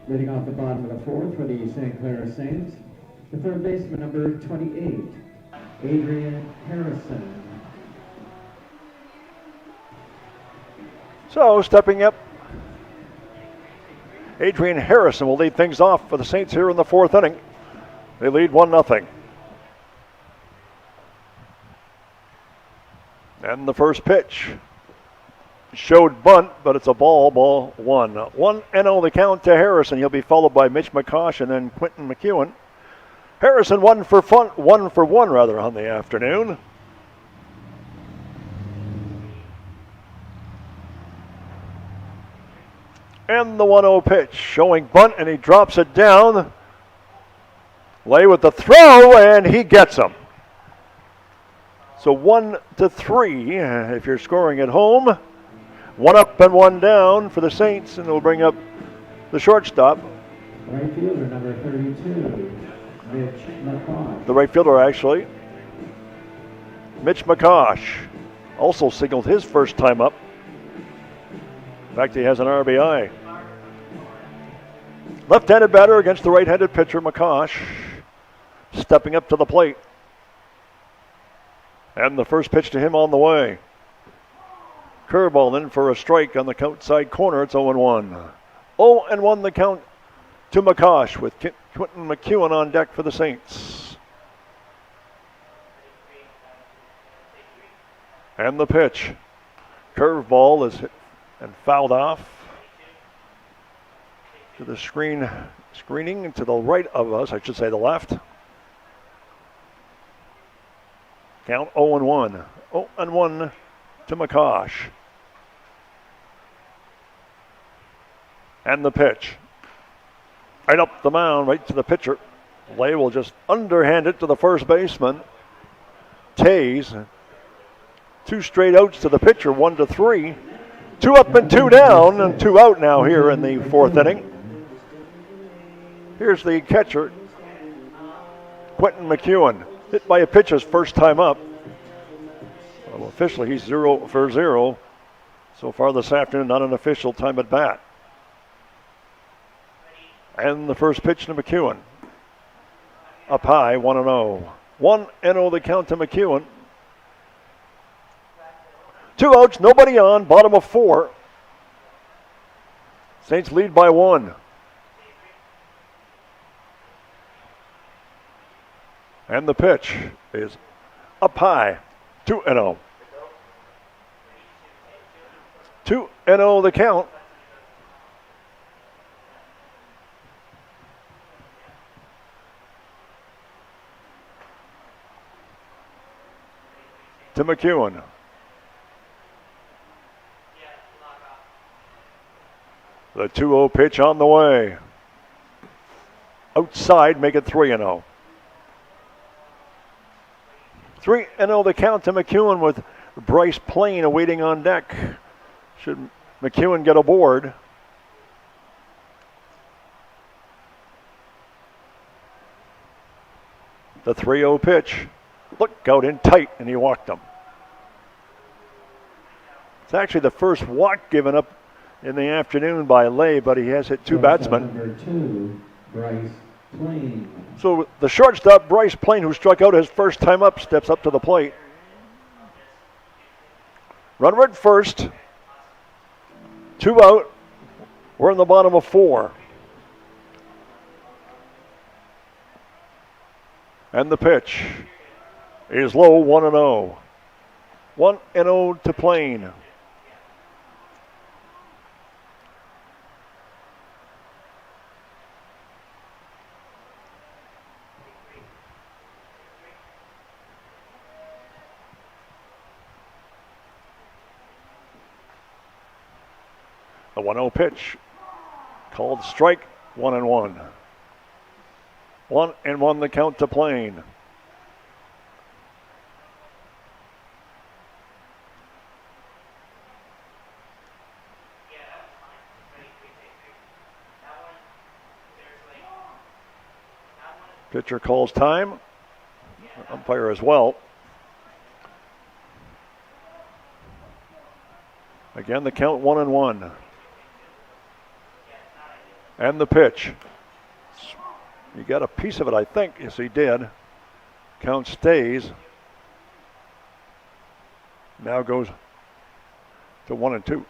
Leading off the bottom of the 4th for the St. Clair Saints, the third baseman, number 28, Adrian Harrison. So stepping up, Adrian Harrison will lead things off for the Saints here in the 4th inning. They lead 1-0. And the first pitch showed bunt, but it's a ball 1. 1-0 the count to Harrison. He'll be followed by Mitch McCosh and then Quentin McEwen. Harrison 1 for 1 rather on the afternoon. And the 1-0 pitch showing bunt, and he drops it down. Lay with the throw, and he gets him. So 1-3 if you're scoring at home. 1 up and 1 down for the Saints, and they'll bring up the shortstop. Right fielder, number 32, Mitch McCosh. the right fielder actually. Mitch McCosh also signaled his first time up. In fact, he has an RBI. Left-handed batter against the right-handed pitcher, McCosh, stepping up to the plate. And the first pitch to him on the way. Curveball in for a strike on the outside corner. It's 0-1. 0-1 the count to McCosh with Quentin McEwen on deck for the Saints. And the pitch. Curveball is hit and fouled off to the screening to the right of us, I should say the left. Count 0-1. 0-1 to McCosh. And the pitch. Right up the mound, right to the pitcher. Lay will just underhand it to the first baseman. Tays. 2 straight outs to the pitcher, 1-3. 2 up and 2 down, and 2 out now here in the 4th inning. Here's the catcher, Quentin McEwen. Hit by a pitch his first time up. Well, officially, he's 0 for 0 so far this afternoon, not an official time at bat. And the first pitch to McEwen. Up high, 1-0. 1-0 the count to McEwen. 2 outs, nobody on, bottom of 4. Saints lead by 1. And the pitch is up high, 2-0. 2-0 the count. To McEwen. The 2-0 pitch on the way. Outside, make it 3-0. 3-0 the count to McEwen with Bryce Plain awaiting on deck. Should McEwen get aboard. The 3-0 pitch. Look out in tight, and he walked him. It's actually the first walk given up in the afternoon by Lay, but he has hit 2 batsmen. Number 2, Bryce Plain. So the shortstop, Bryce Plain, who struck out his first time up, steps up to the plate. Runner at first. 2 out. We're in the bottom of 4. And the pitch is low, 1-0. 1-0 to Plain. The 1-0 pitch called strike, 1-1. 1-1 the count to Plain. Pitcher calls time. Umpire as well. Again, the count 1-1. And the pitch. He got a piece of it, I think. Yes, he did. Count stays. Now goes to 1-2.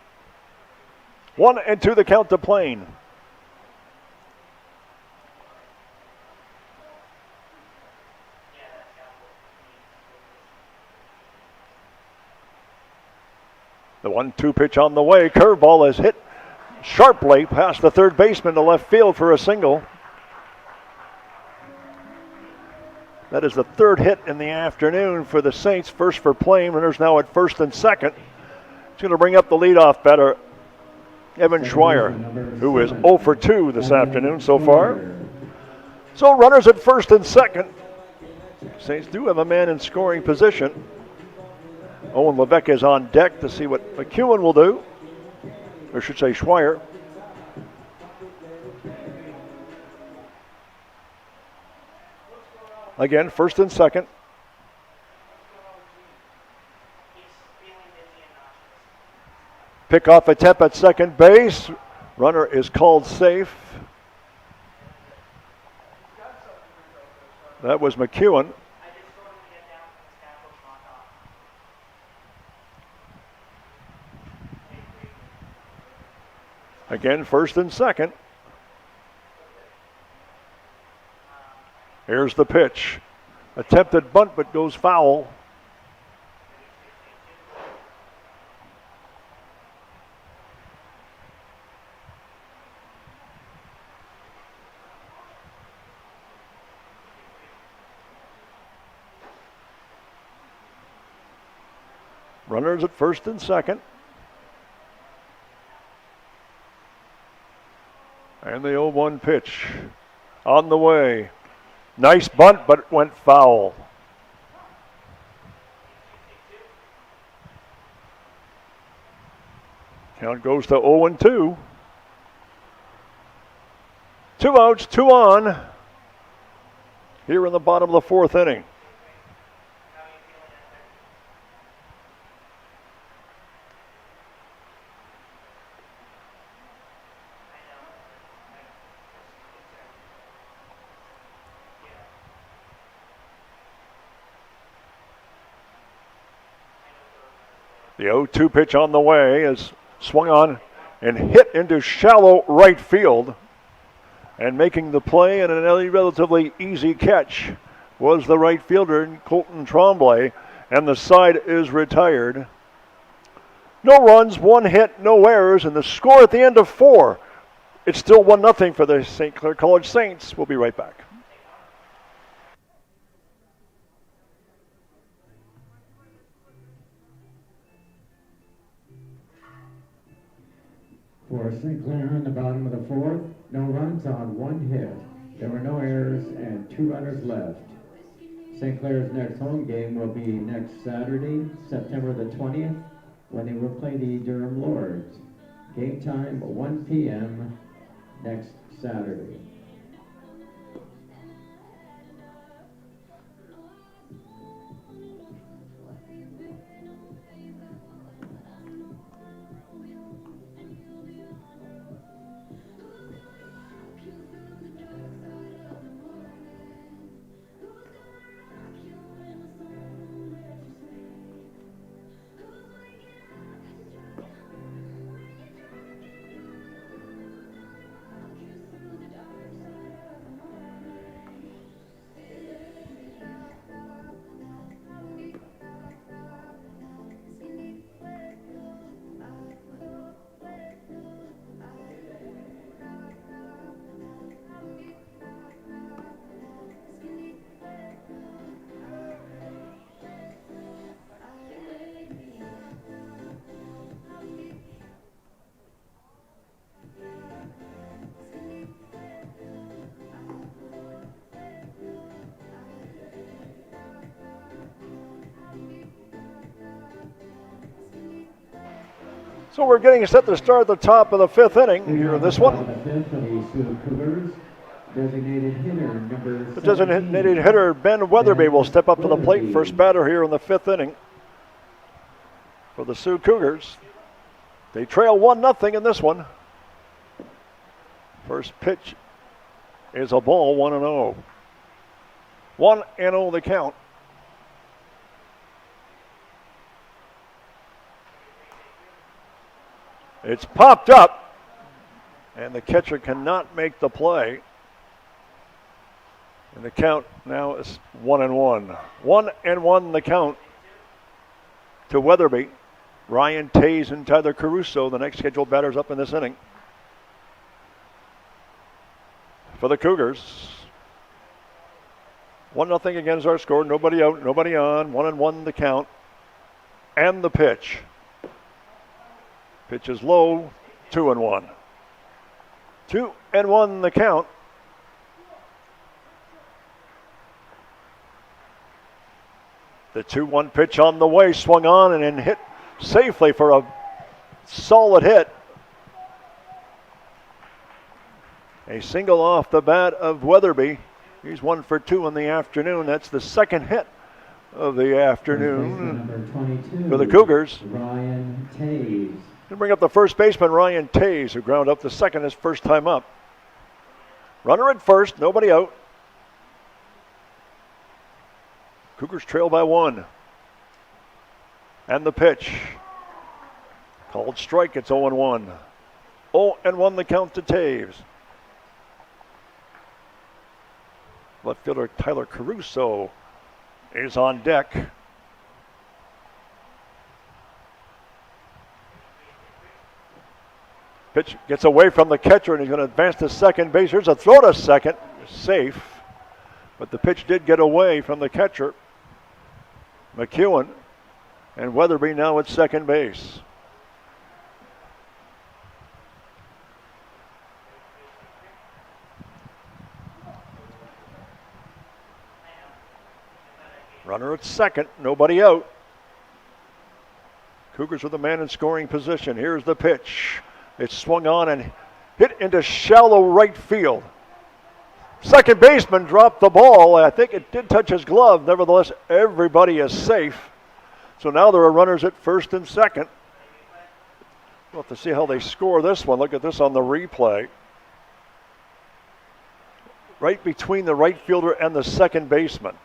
1-2 the count to Plain. The 1-2 pitch on the way. Curveball is hit sharply past the third baseman to left field for a single. That is the 3rd hit in the afternoon for the Saints. First for Plain. Runners now at first and second. He's going to bring up the leadoff batter, Evan Schreier, who is 0 for 2 this afternoon so far. So runners at first and second. Saints do have a man in scoring position. Owen Levesque is on deck to see what McEwen will do. Or should say Schreier. Again, first and second. Pickoff attempt at second base. Runner is called safe. That was McEwen. Again, first and second. Here's the pitch. Attempted bunt, but goes foul. Runners at first and second. And the 0-1 pitch on the way. Nice bunt, but it went foul. Count goes to 0-2. 2 outs, 2 on. Here in the bottom of the fourth inning. The 0-2 pitch on the way is swung on and hit into shallow right field. And making the play and a relatively easy catch was the right fielder, Colton Tremblay. And the side is retired. No runs, 1 hit, no errors, and the score at the end of 4. It's still 1-0 for the St. Clair College Saints. We'll be right back. For St. Clair in the bottom of the fourth, no runs on 1 hit. There were no errors and 2 runners left. St. Clair's next home game will be next Saturday, September the 20th, when they will play the Durham Lords. Game time 1 p.m. next Saturday. So we're getting set to start the top of the 5th inning here in this one. The designated hitter, Ben Weatherby, will step up to the plate. First batter here in the 5th inning for the Sioux Cougars. They trail 1-0 in this one. First pitch is a ball, 1-0. 1-0 the count. It's popped up, and the catcher cannot make the play. And the count now is 1-1. 1-1 the count to Weatherby. Ryan Tays and Tyler Caruso, the next scheduled batters up in this inning. For the Cougars. 1-0 again is our score. Nobody out, nobody on. 1-1 the count. And the pitch. Pitch is low, 2-1. 2-1 the count. The 2-1 pitch on the way, swung on and then hit safely for a solid hit. A single off the bat of Weatherby. He's 1 for 2 in the afternoon. That's the second hit of the First baseman afternoon number 22, for the Cougars. Ryan Taves. They bring up the first baseman, Ryan Taves, who ground up the second his first time up. Runner at first, nobody out. Cougars trail by 1. And the pitch. Called strike, it's 0-1. 0-1 the count to Taves. Left fielder Tyler Caruso is on deck. Pitch gets away from the catcher and he's going to advance to second base. Here's a throw to second. Safe. But the pitch did get away from the catcher, McEwen. And Weatherby now at second base. Runner at second, nobody out. Cougars with a man in scoring position. Here's the pitch. It's swung on and hit into shallow right field. Second baseman dropped the ball. I think it did touch his glove. Nevertheless, everybody is safe. So now there are runners at first and second. We'll have to see how they score this one. Look at this on the replay. Right between the right fielder and the second baseman.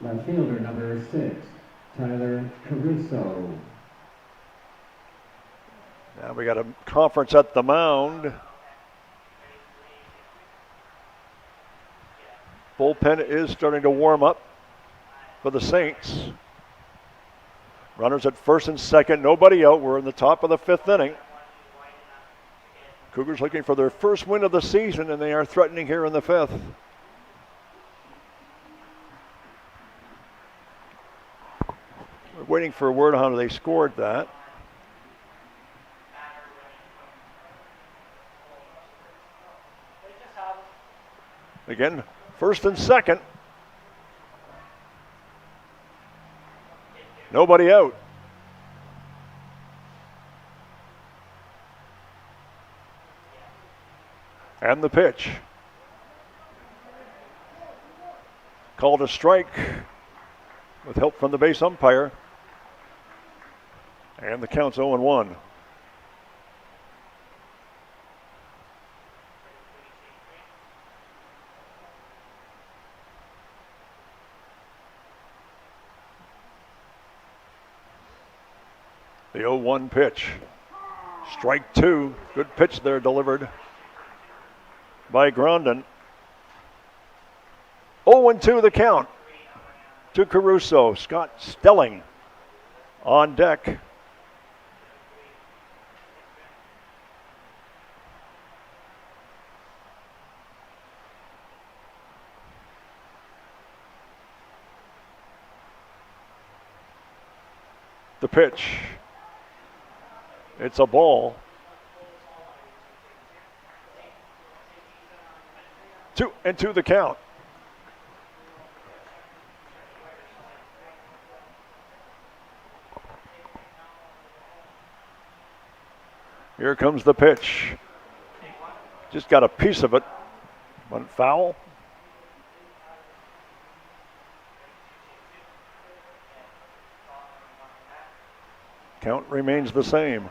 Left fielder number 6, Tyler Caruso. Now we got a conference at the mound. Bullpen is starting to warm up for the Saints. Runners at first and second, nobody out. We're in the top of the 5th inning. Cougars looking for their first win of the season, and they are threatening here in the 5th. We're waiting for a word on how they scored that. Again, first and second. Nobody out. And the pitch. Called a strike with help from the base umpire. And the count's 0-1. The 0-1 pitch. Strike 2. Good pitch there delivered by Grondin. 0-2 the count to Caruso. Scott Stelling on deck. The pitch. It's a ball. 2-2 the count. Here comes the pitch. Just got a piece of it. Went foul. Count remains the same.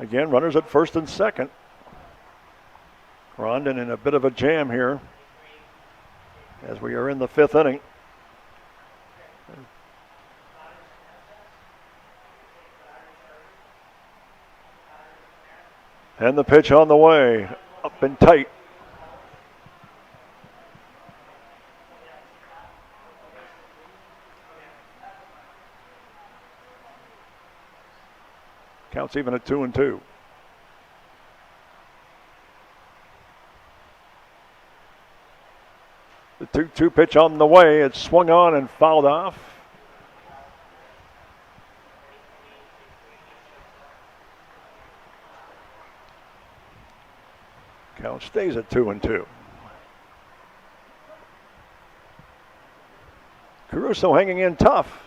Again, runners at first and second. Grondin in a bit of a jam here as we are in the 5th inning. And the pitch on the way, up and tight. Counts even at 2-2. The 2-2 pitch on the way. It's swung on and fouled off. Count stays at 2-2. Caruso hanging in tough.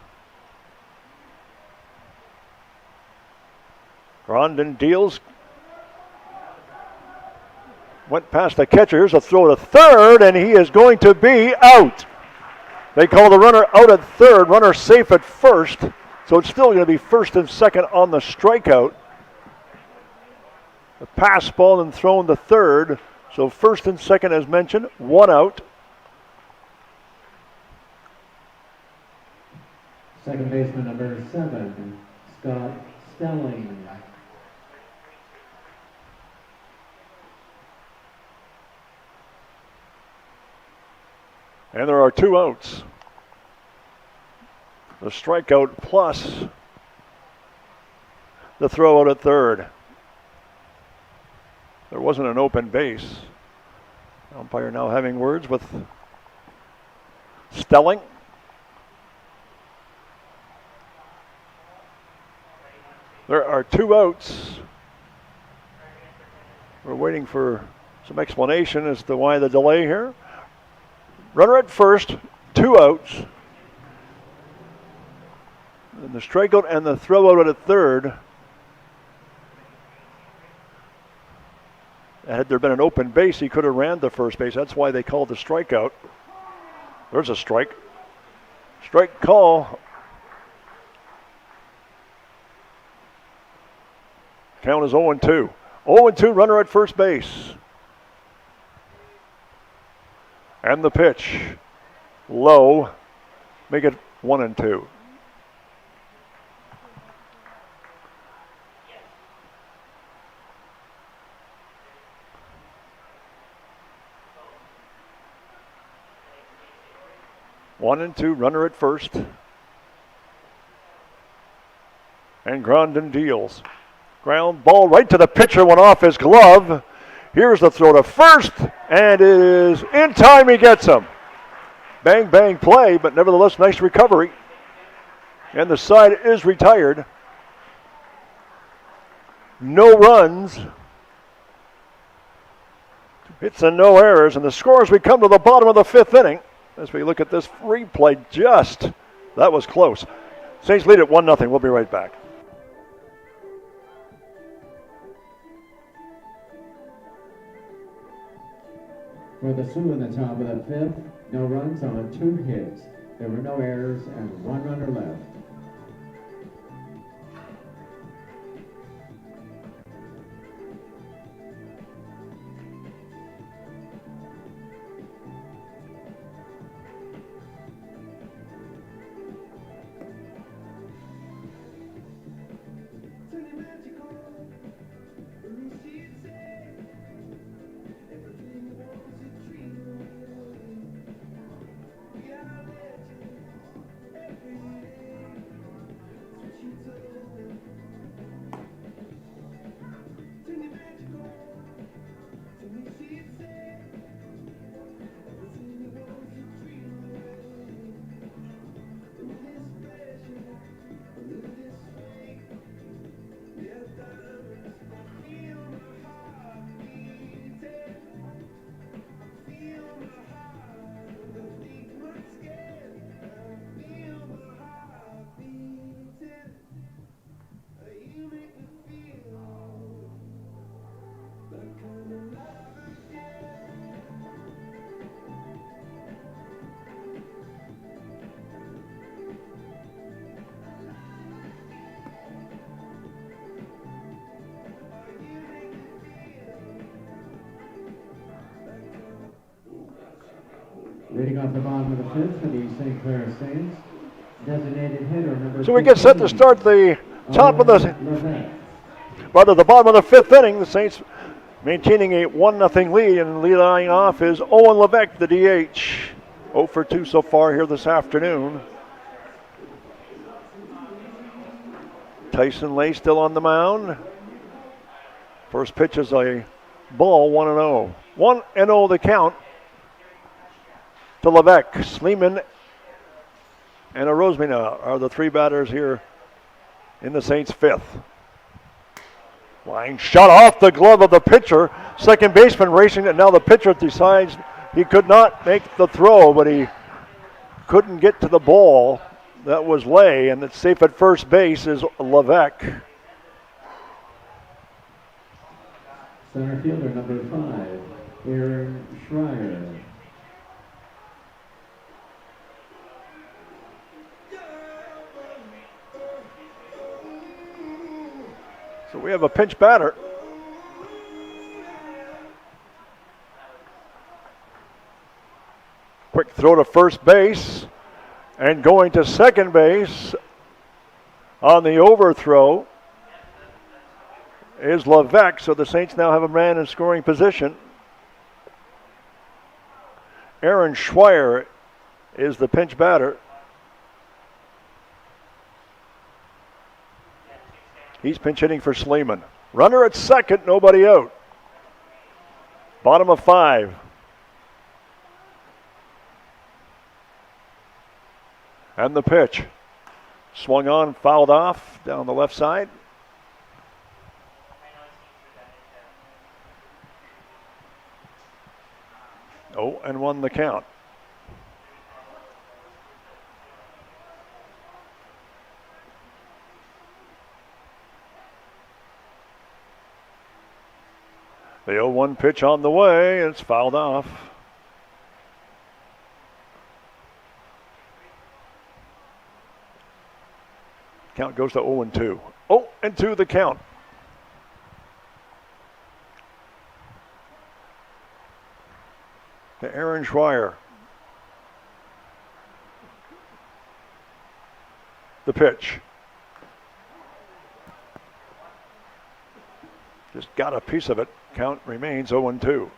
Grondin deals, Went past the catcher. Here's a throw to third, and he is going to be out. They call the runner out at third, runner safe at first. So it's still going to be first and second on the strikeout. The pass ball and thrown to third. So first and second, as mentioned, one out. Second baseman number 7, Scott Stelling. And there are 2 outs. The strikeout plus the throw out at third. There wasn't an open base. Umpire now having words with Stelling. There are 2 outs. We're waiting for some explanation as to why the delay here. Runner at first, 2 outs. And the strikeout and the throw out at third. Had there been an open base, he could have ran to first base. That's why they called the strikeout. There's a strike. Strike call. Count is 0-2. 0-2, runner at first base. And the pitch. Low. Make it 1-2. One and two, runner at first. And Grondin deals. Ground ball right to the pitcher, went off his glove. Here's the throw to first, and it is in time, he gets him. Bang, bang play, but nevertheless, nice recovery. And the side is retired. No runs. Hits and no errors, and the score as we come to the bottom of the 5th inning. As we look at this replay, that was close. Saints lead at 1-0. We'll be right back. For the Sioux in the top of the 5th, no runs on 2 hits. There were no errors and 1 runner left. Leading off the bottom of the 5th for the St. Clair Saints, designated hitter number. So we get set to start the top of the bottom of the 5th inning. The Saints maintaining a 1-0 lead, and leading off is Owen Levesque, the DH. 0 for 2 so far here this afternoon. Tyson Lay still on the mound. First pitch is a ball, 1-0. 1-0 the count to Levesque. Sleeman and Orozmina are the 3 batters here in the Saints' 5th. Line shot off the glove of the pitcher. Second baseman racing it. Now the pitcher decides he could not make the throw, but he couldn't get to the ball. That was Lay, and it's safe at first base is Levesque. Center fielder number 5, Aaron Schreier. So we have a pinch batter. Quick throw to first base. And going to second base on the overthrow is Levesque. So the Saints now have a man in scoring position. Aaron Schreier is the pinch batter. He's pinch hitting for Sleeman. Runner at second, nobody out. Bottom of 5. And the pitch. Swung on, fouled off down the left side. Oh, and 1 the count. The 0-1 pitch on the way, and it's fouled off. Count goes to 0-2. 0-2 the count. To Aaron Schreier. The pitch. Just got a piece of it. Count remains 0-2.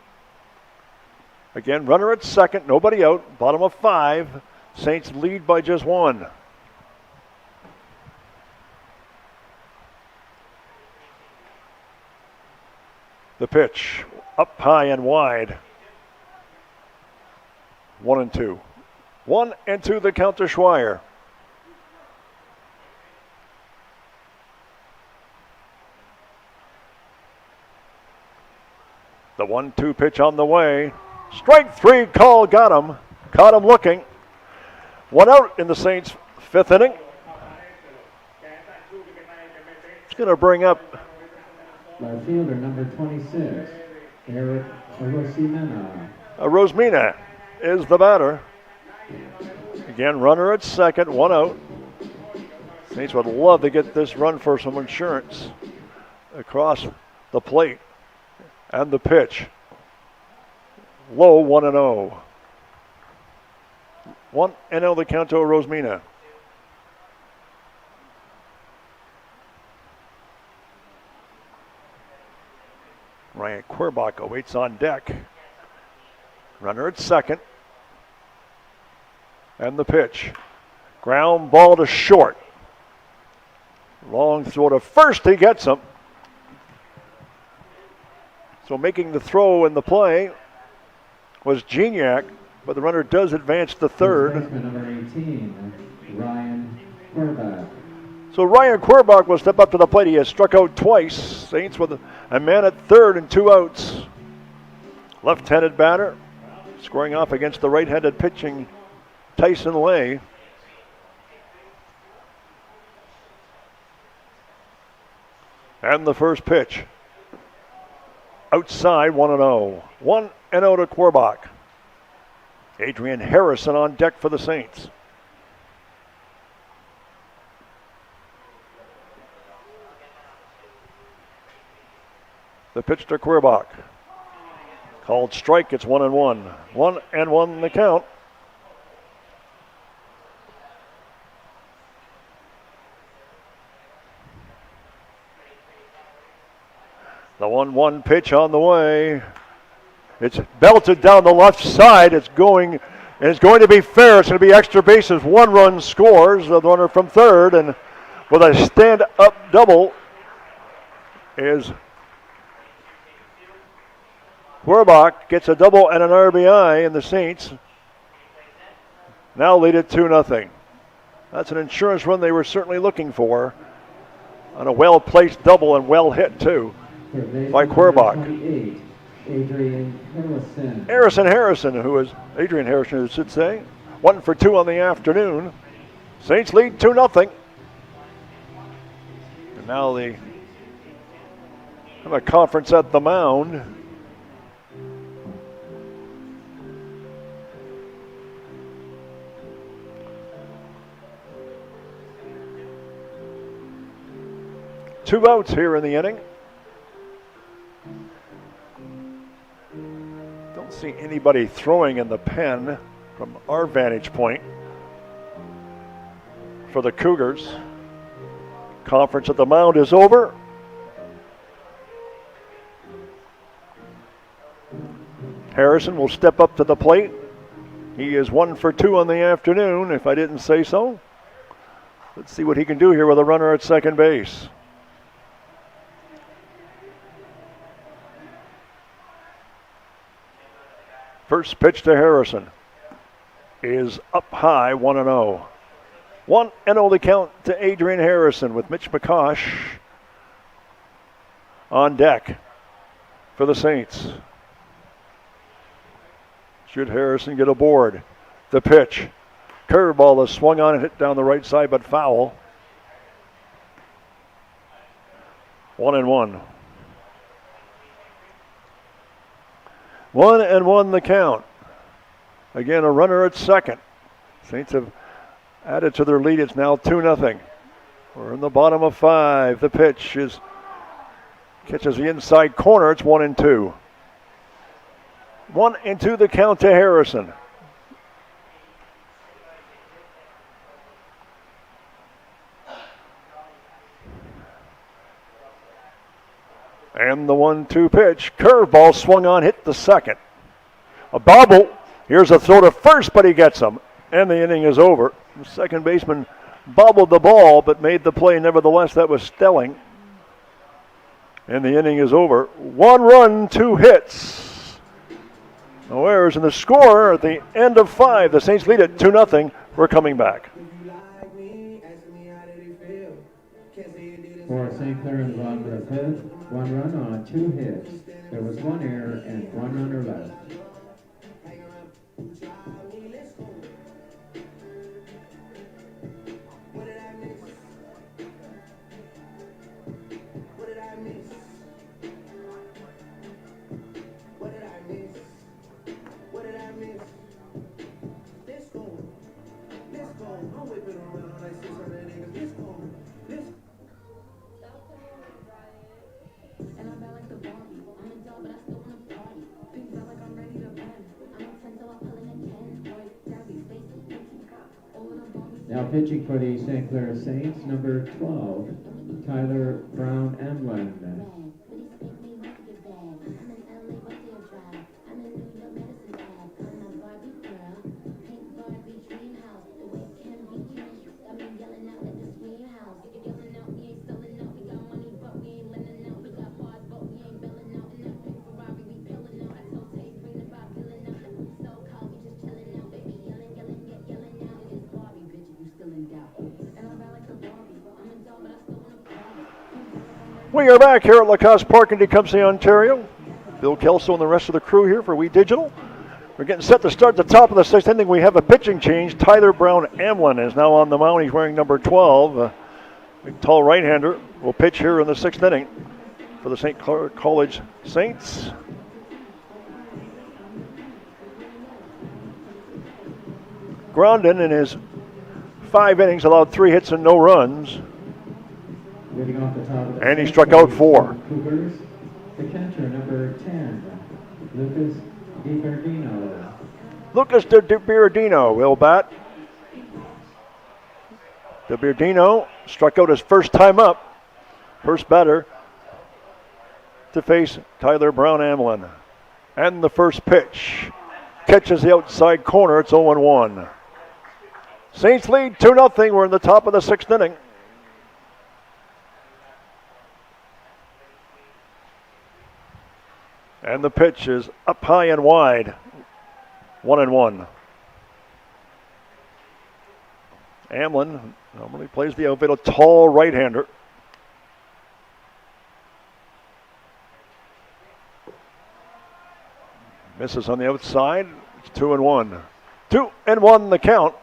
Again, runner at second, nobody out. Bottom of 5. Saints lead by just 1. The pitch, up high and wide. 1-2. 1-2 the count to Schreier. The 1-2 pitch on the way. Strike 3 call, got him. Caught him looking. 1 out in the Saints' 5th inning. It's going to bring up Left fielder number 26, Eric Rosemena is the batter. Again, runner at second, 1 out. Saints would love to get this run for some insurance across the plate. And the pitch. Low, 1-0. 1-0 the count to Rosemena. Ryan Querbach awaits on deck. Runner at second. And the pitch. Ground ball to short. Long throw to first, he gets him. So making the throw in the play was Gignac, but the runner does advance to third. Number 18, Ryan Querbach. So Ryan Querbach will step up to the plate. He has struck out twice. Saints with a man at third and 2 outs. Left-handed batter, scoring off against the right-handed pitching Tyson Lay. And the first pitch. Outside, 1-0. 1-0 to Querbach. Adrian Harrison on deck for the Saints. The pitch to Querbach. Called strike, it's 1-1. 1-1 the count. The 1-1 pitch on the way. It's belted down the left side. It's going to be fair. It's going to be extra bases. 1 run scores. The runner from third, and with a stand-up double is Querbach gets a double and an RBI, and the Saints now lead it 2-0. That's an insurance run they were certainly looking for on a well-placed double and well hit too by Querbach. Adrian Harrison. Harrison, who is Adrian Harrison, I should say. 1 for 2 on the afternoon. Saints lead 2-0. And now they have a conference at the mound. 2 outs here in the inning. Don't see anybody throwing in the pen from our vantage point for the Cougars. Conference at the mound is over. Harrison will step up to the plate. He is 1 for 2 on the afternoon, if I didn't say so. Let's see what he can do here with a runner at second base. First pitch to Harrison is up high, 1-0. 1-0 the count to Adrian Harrison with Mitch McCosh on deck for the Saints. Should Harrison get aboard? The pitch. Curveball is swung on and hit down the right side, but foul. 1-1. 1-1 the count. Again, a runner at second. Saints have added to their lead. It's now 2-0. We're in the bottom of 5. The pitch catches the inside corner. It's 1-2. 1-2 the count to Harrison. And the 1-2 pitch. Curveball swung on, hit the second. A bobble. Here's a throw to first, but he gets him. And the inning is over. The second baseman bobbled the ball, but made the play nevertheless. That was Stelling. And the inning is over. 1 run, 2 hits. No errors in the score at the end of 5. The Saints lead at 2-0. We're coming back. For St. Clair in the bottom of the 5th, 1 run on 2 hits. There was 1 error and 1 runner left. Now pitching for the St. Clair Saints, number 12, Tyler Brown Emlin. We are back here at Lacoste Park in Tecumseh, Ontario. Bill Kelso and the rest of the crew here for We Digital. We're getting set to start the top of the 6th inning. We have a pitching change. Tyler Brown Amlin is now on the mound. He's wearing number 12. Big, tall right-hander will pitch here in the 6th inning for the St. Clair College Saints. Grondin in his 5 innings allowed 3 hits and no runs. Off the top of the and he struck out 4. Cougars, the catcher, number 10, Lucas DiBerdino. Lucas DiBerdino will bat. DiBerdino struck out his first time up. First batter to face Tyler Brown Amlin. And the first pitch catches the outside corner. It's 0-1. Saints lead 2-0. We're in the top of the 6th inning. And the pitch is up high and wide. 1-1. Amlin normally plays the outfield, a tall right-hander. Misses on the outside. It's 2-1. 2-1 the count.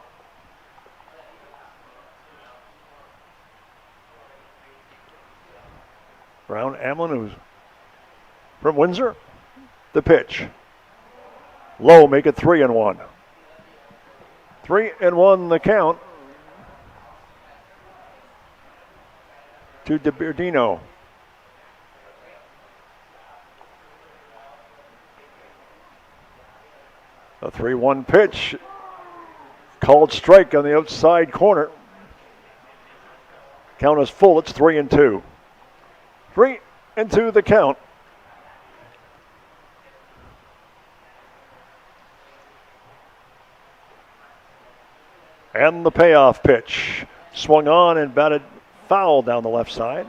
Brown Amlin, who's from Windsor. The pitch. Low, make it 3-1. 3-1 the count to DiBerdino. A 3-1 pitch. Called strike on the outside corner. Count is full. It's 3-2. 3-2 the count. And the payoff pitch. Swung on and batted foul down the left side.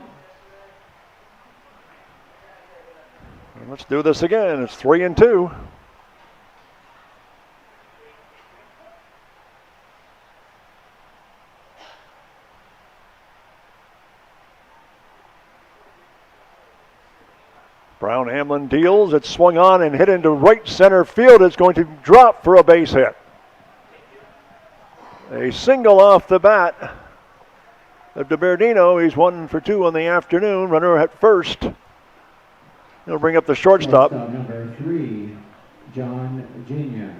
And let's do this again. It's 3-2. Brown Hamlin deals. It's swung on and hit into right center field. It's going to drop for a base hit. A single off the bat of DiBerdino. He's 1 for 2 on the afternoon. Runner at first. He'll bring up the shortstop. Number 3, John Gignac.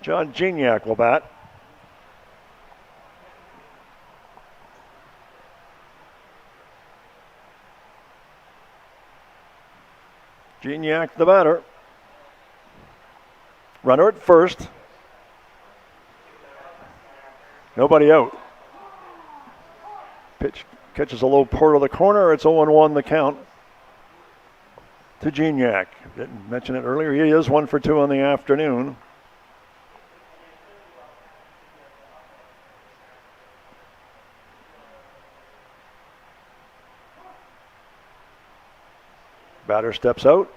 John Gignac will bat. Gignac the batter. Runner at first. Nobody out. Pitch catches a low port of the corner. It's 0-1 the count to Gignac. Didn't mention it earlier. He is 1 for 2 on the afternoon. Batter steps out.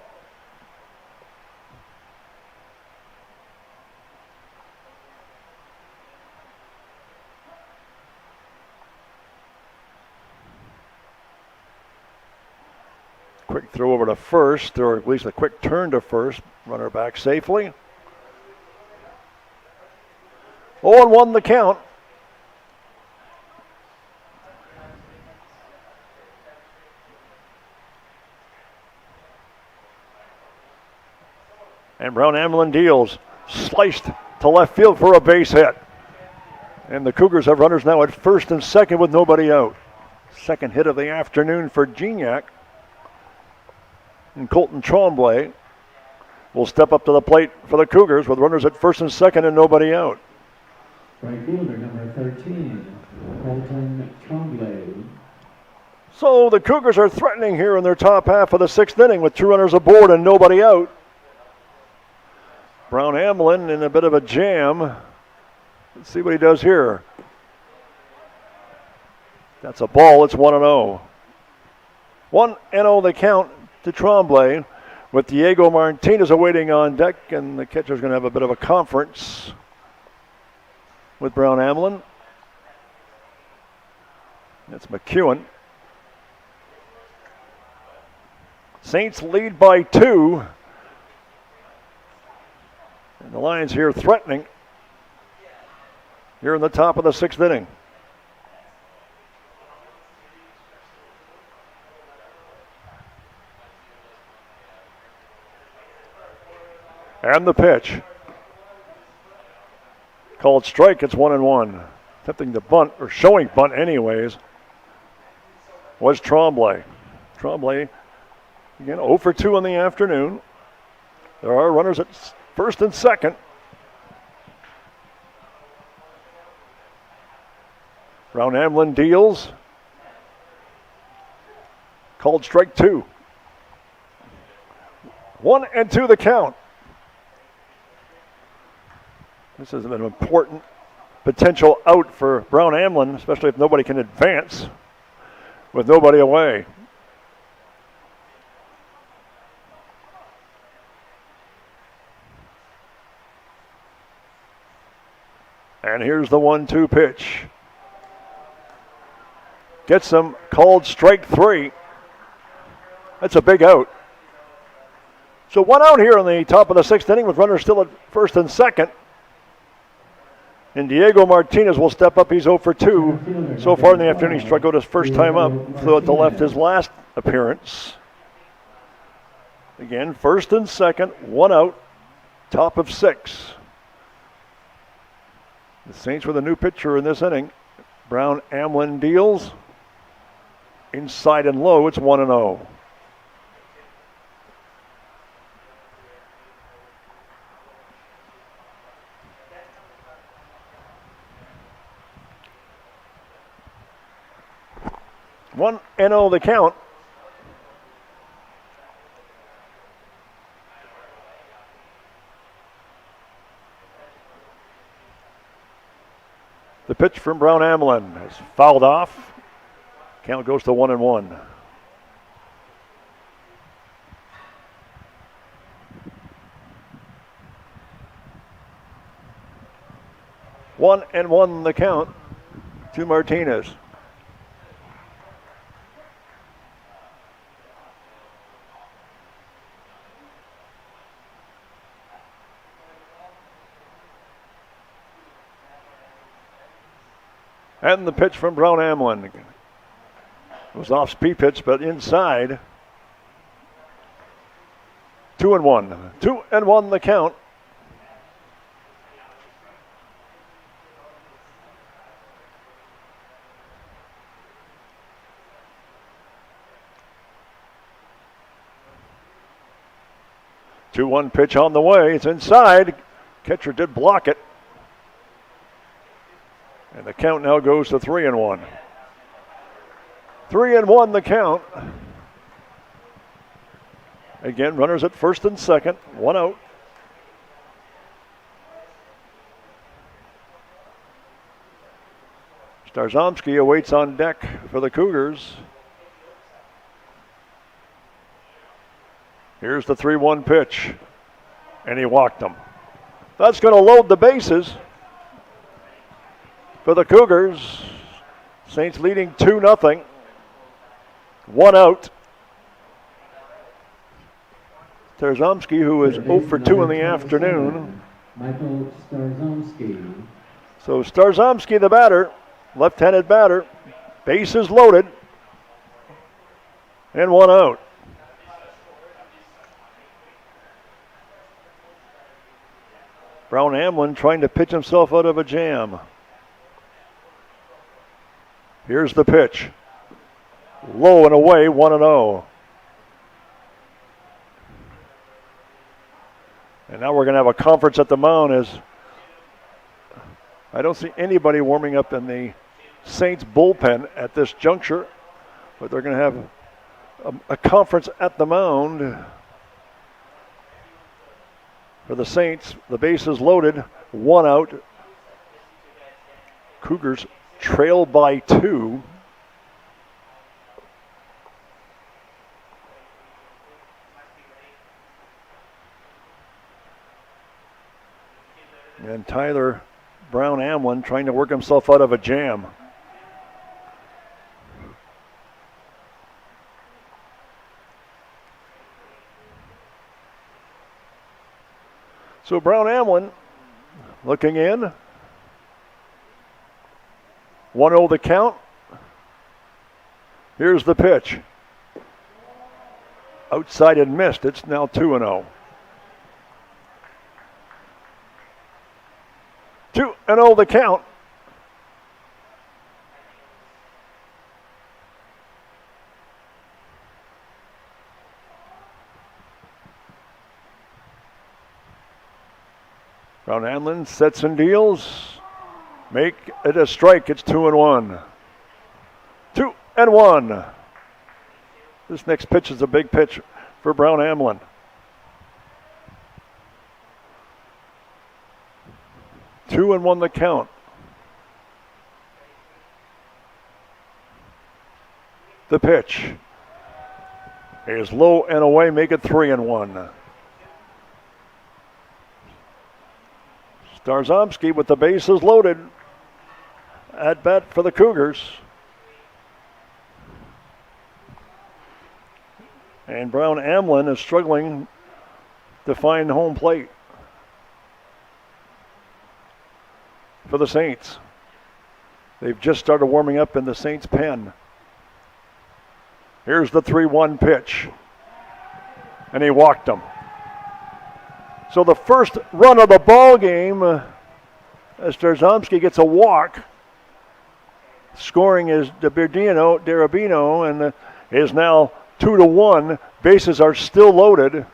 Quick throw over to first, or at least a quick turn to first. Runner back safely. 0-1 the count. And Brown Hamlin deals. Sliced to left field for a base hit. And the Cougars have runners now at first and second with nobody out. Second hit of the afternoon for Gignac. And Colton Tremblay will step up to the plate for the Cougars with runners at first and second and nobody out. Right fielder number 13, Colton Tremblay. So the Cougars are threatening here in their top half of the 6th inning with 2 runners aboard and nobody out. Brown Hamlin in a bit of a jam. Let's see what he does here. That's a ball. It's 1-0. 1-0 the count to Tremblay with Diego Martinez awaiting on deck, and the catcher's going to have a bit of a conference with Brown Hamlin. That's McEwen. Saints lead by 2. And the Lions here threatening here in the top of the 6th inning. And the pitch. Called strike, it's 1-1. Attempting to bunt, or showing bunt anyways, was Tremblay. Tremblay, again, 0 for 2 in the afternoon. There are runners at first and second. Brown Hamlin deals. Called strike 2. 1-2 the count. This is an important potential out for Brown Hamlin, especially if nobody can advance with nobody away. And here's the 1-2 pitch. Gets him, called strike 3. That's a big out. So 1 out here in the top of the 6th inning with runners still at first and second. And Diego Martinez will step up. He's 0 for 2 so far in the afternoon. He struck out his first time up. Flew out to left his last appearance. Again, first and second, 1 out, top of 6. The Saints with a new pitcher in this inning. Brown Hamlin deals. inside and low. It's 1-0. One and 0 the count. The pitch from Brown Amelin is fouled off. Count goes to 1-1. One and 1 the count to Martinez. And the pitch from Brown Amelin. It was off speed pitch, but inside. 2-1. 2-1 the count. Two-one pitch on the way. It's inside. Catcher did block it. And the count now goes to 3-1. 3-1 the count. Again, runners at first and second. 1 out. Starzomski awaits on deck for the Cougars. Here's the 3-1 pitch. And he walked him. That's going to load the bases for the Cougars. Saints leading 2-0. 1 out. Starzomski, who is 0 for 2 in the afternoon. Michael Starzomski. So Starzomski, the batter, left-handed batter, bases loaded, and 1 out. Brown Amelin trying to pitch himself out of a jam. Here's the pitch. Low and away, 1-0. And now we're going to have a conference at the mound as I don't see anybody warming up in the Saints bullpen at this juncture, but they're going to have a conference at the mound for the Saints. The bases loaded, 1 out. Cougars trail by 2. And Tyler Brown Amelin trying to work himself out of a jam. So Brown Amelin looking in. 1-0 the count. Here's the pitch. Outside and missed. It's now 2-0. 2-0 the count. Brown Amelin sets and deals. Make it a strike. It's 2-1. 2-1. This next pitch is a big pitch for Brown Amelin. 2-1 the count. The pitch is low and away. Make it 3-1. Starzomski with the bases loaded. At bat for the Cougars. And Brown Amelin is struggling to find home plate for the Saints. They've just started warming up in the Saints pen. Here's the 3-1 pitch. And he walked him. So the first run of the ball game, as Starzomski gets a walk. Scoring is Darabino, and is now 2-1. Bases are still loaded.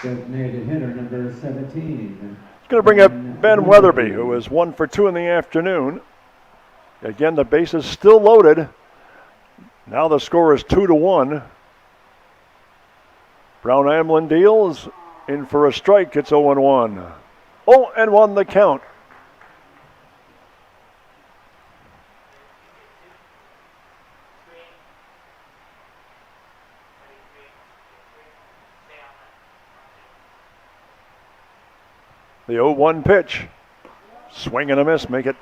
Designated hitter number 17. It's going to bring up Ben Weatherby, who is 1 for 2 in the afternoon. Again, the base is still loaded. Now the score is 2-1. Brown Amlin deals in for a strike. It's 0-1. 0-1 the count. The 0-1 pitch. Swing and a miss, make it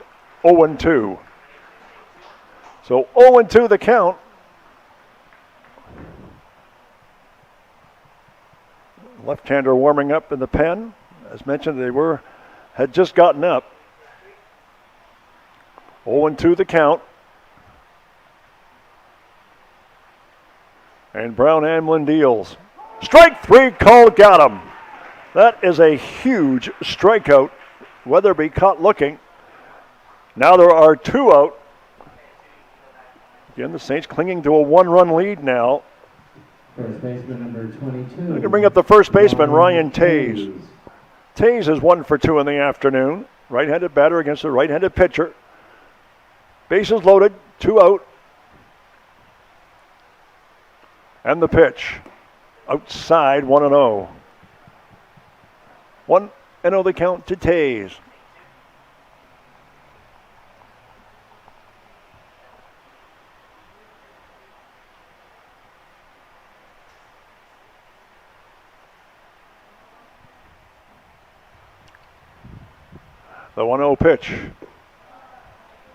0-2. So 0-2 the count. Left-hander warming up in the pen. As mentioned, they had just gotten up. 0-2 the count. And Brown Amlin deals. Strike 3 call, got him. That is a huge strikeout. Weatherby caught looking. Now there are 2 out. Again, the Saints clinging to a 1-run lead now. First baseman number 22. We're going to bring up the first baseman, Ryan Tays. Tays is 1 for 2 in the afternoon. Right-handed batter against a right-handed pitcher. Bases loaded, 2 out. And the pitch. Outside, 1-0. 1-0 the count to Tays. The 1-0 pitch.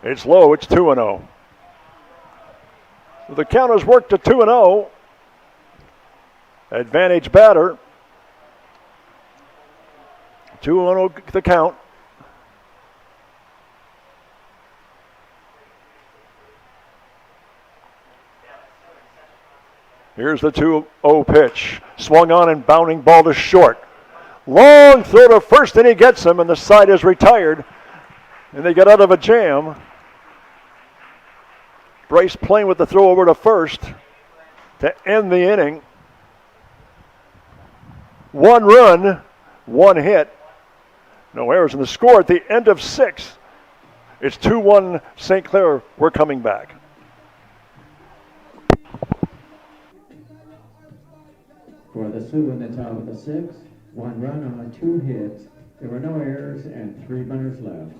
It's low, it's 2-0. The count has worked to 2-0. Advantage batter. 2-0 the count. Here's the 2-0 pitch. Swung on and bounding ball to short. Long throw to first, and he gets him, and the side is retired. And they get out of a jam. Bryce playing with the throw over to first to end the inning. 1 run, 1 hit. No errors in the score at the end of 6. It's 2-1 St. Clair. We're coming back. For the Sioux in the top of the 6th, 1 run on 2 hits. There were no errors and 3 runners left.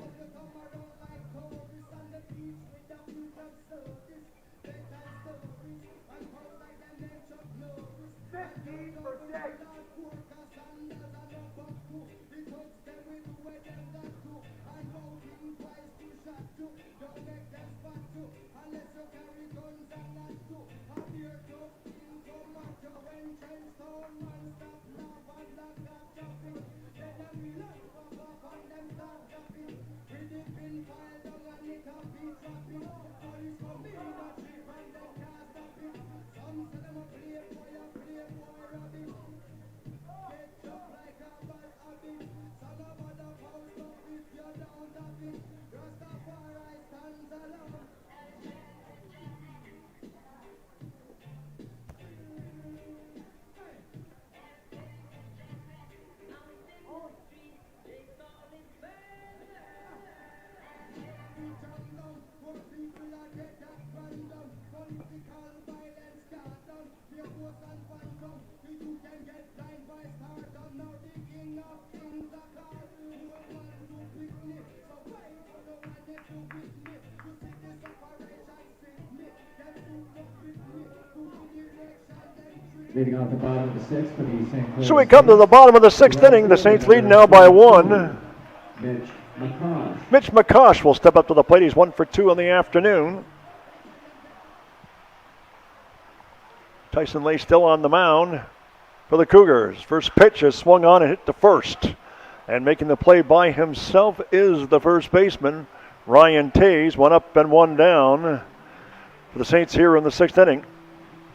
Leading off the bottom of the 6th for the St. Clair. So we come to the bottom of the 6th inning. The Saints lead now by 1. Mitch McCosh will step up to the plate. He's 1 for 2 in the afternoon. Tyson Lay still on the mound for the Cougars. First pitch is swung on and hit to first. And making the play by himself is the first baseman, Ryan Tays. 1 up and 1 down for the Saints here in the 6th inning.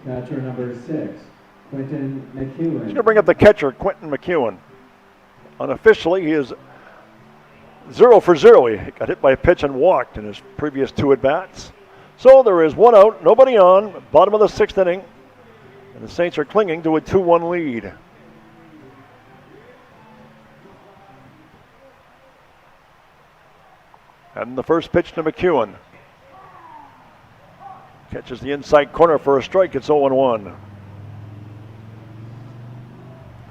Catcher number 6, Quentin McEwen. He's going to bring up the catcher, Quentin McEwen. Unofficially, he is 0 for 0. He got hit by a pitch and walked in his previous 2 at-bats. So there is 1 out, nobody on, bottom of the 6th inning. And the Saints are clinging to a 2-1 lead. And the first pitch to McEwen. Catches the inside corner for a strike. It's 0-1.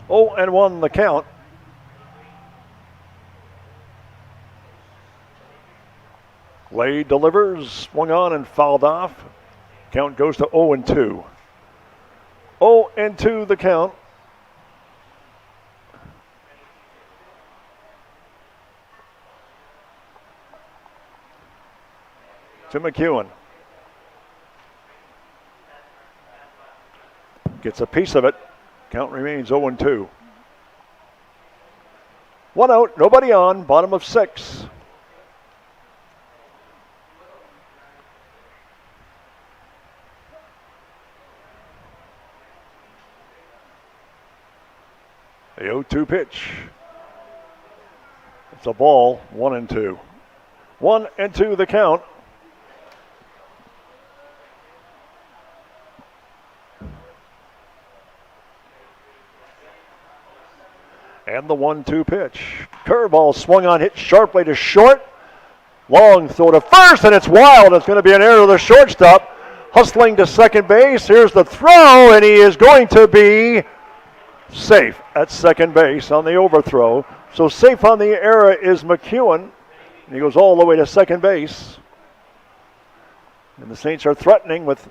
0-1 the count. Lay delivers, swung on and fouled off. Count goes to 0-2. 0-2 the count. To McEwen. Gets a piece of it. Count remains 0-2. 1 out, nobody on, bottom of 6. The 0-2 pitch. It's a ball, 1-2. 1-2 the count. And the 1-2 pitch. Curveball swung on, hit sharply to short. Long throw to first, and it's wild. It's going to be an error to the shortstop. Hustling to second base. Here's the throw, and he is going to be safe at second base on the overthrow. So safe on the error is McEwen. And he goes all the way to second base. And the Saints are threatening with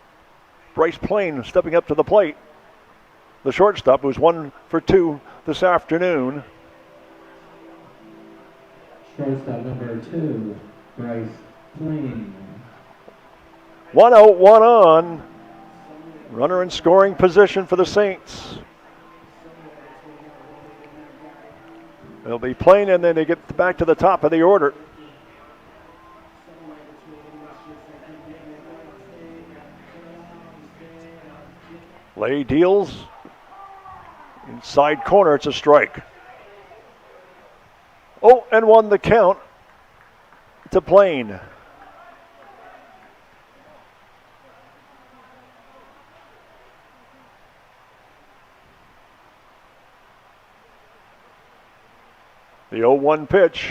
Bryce Plain stepping up to the plate. The shortstop, who's 1 for 2 this afternoon. Shortstop number 2, Bryce Plain. 1 out, 1 on. Runner in scoring position for the Saints. They'll be Plain, and then they get back to the top of the order. Lay deals. Inside corner, it's a strike. 0-1 the count to Plain. The 0-1 pitch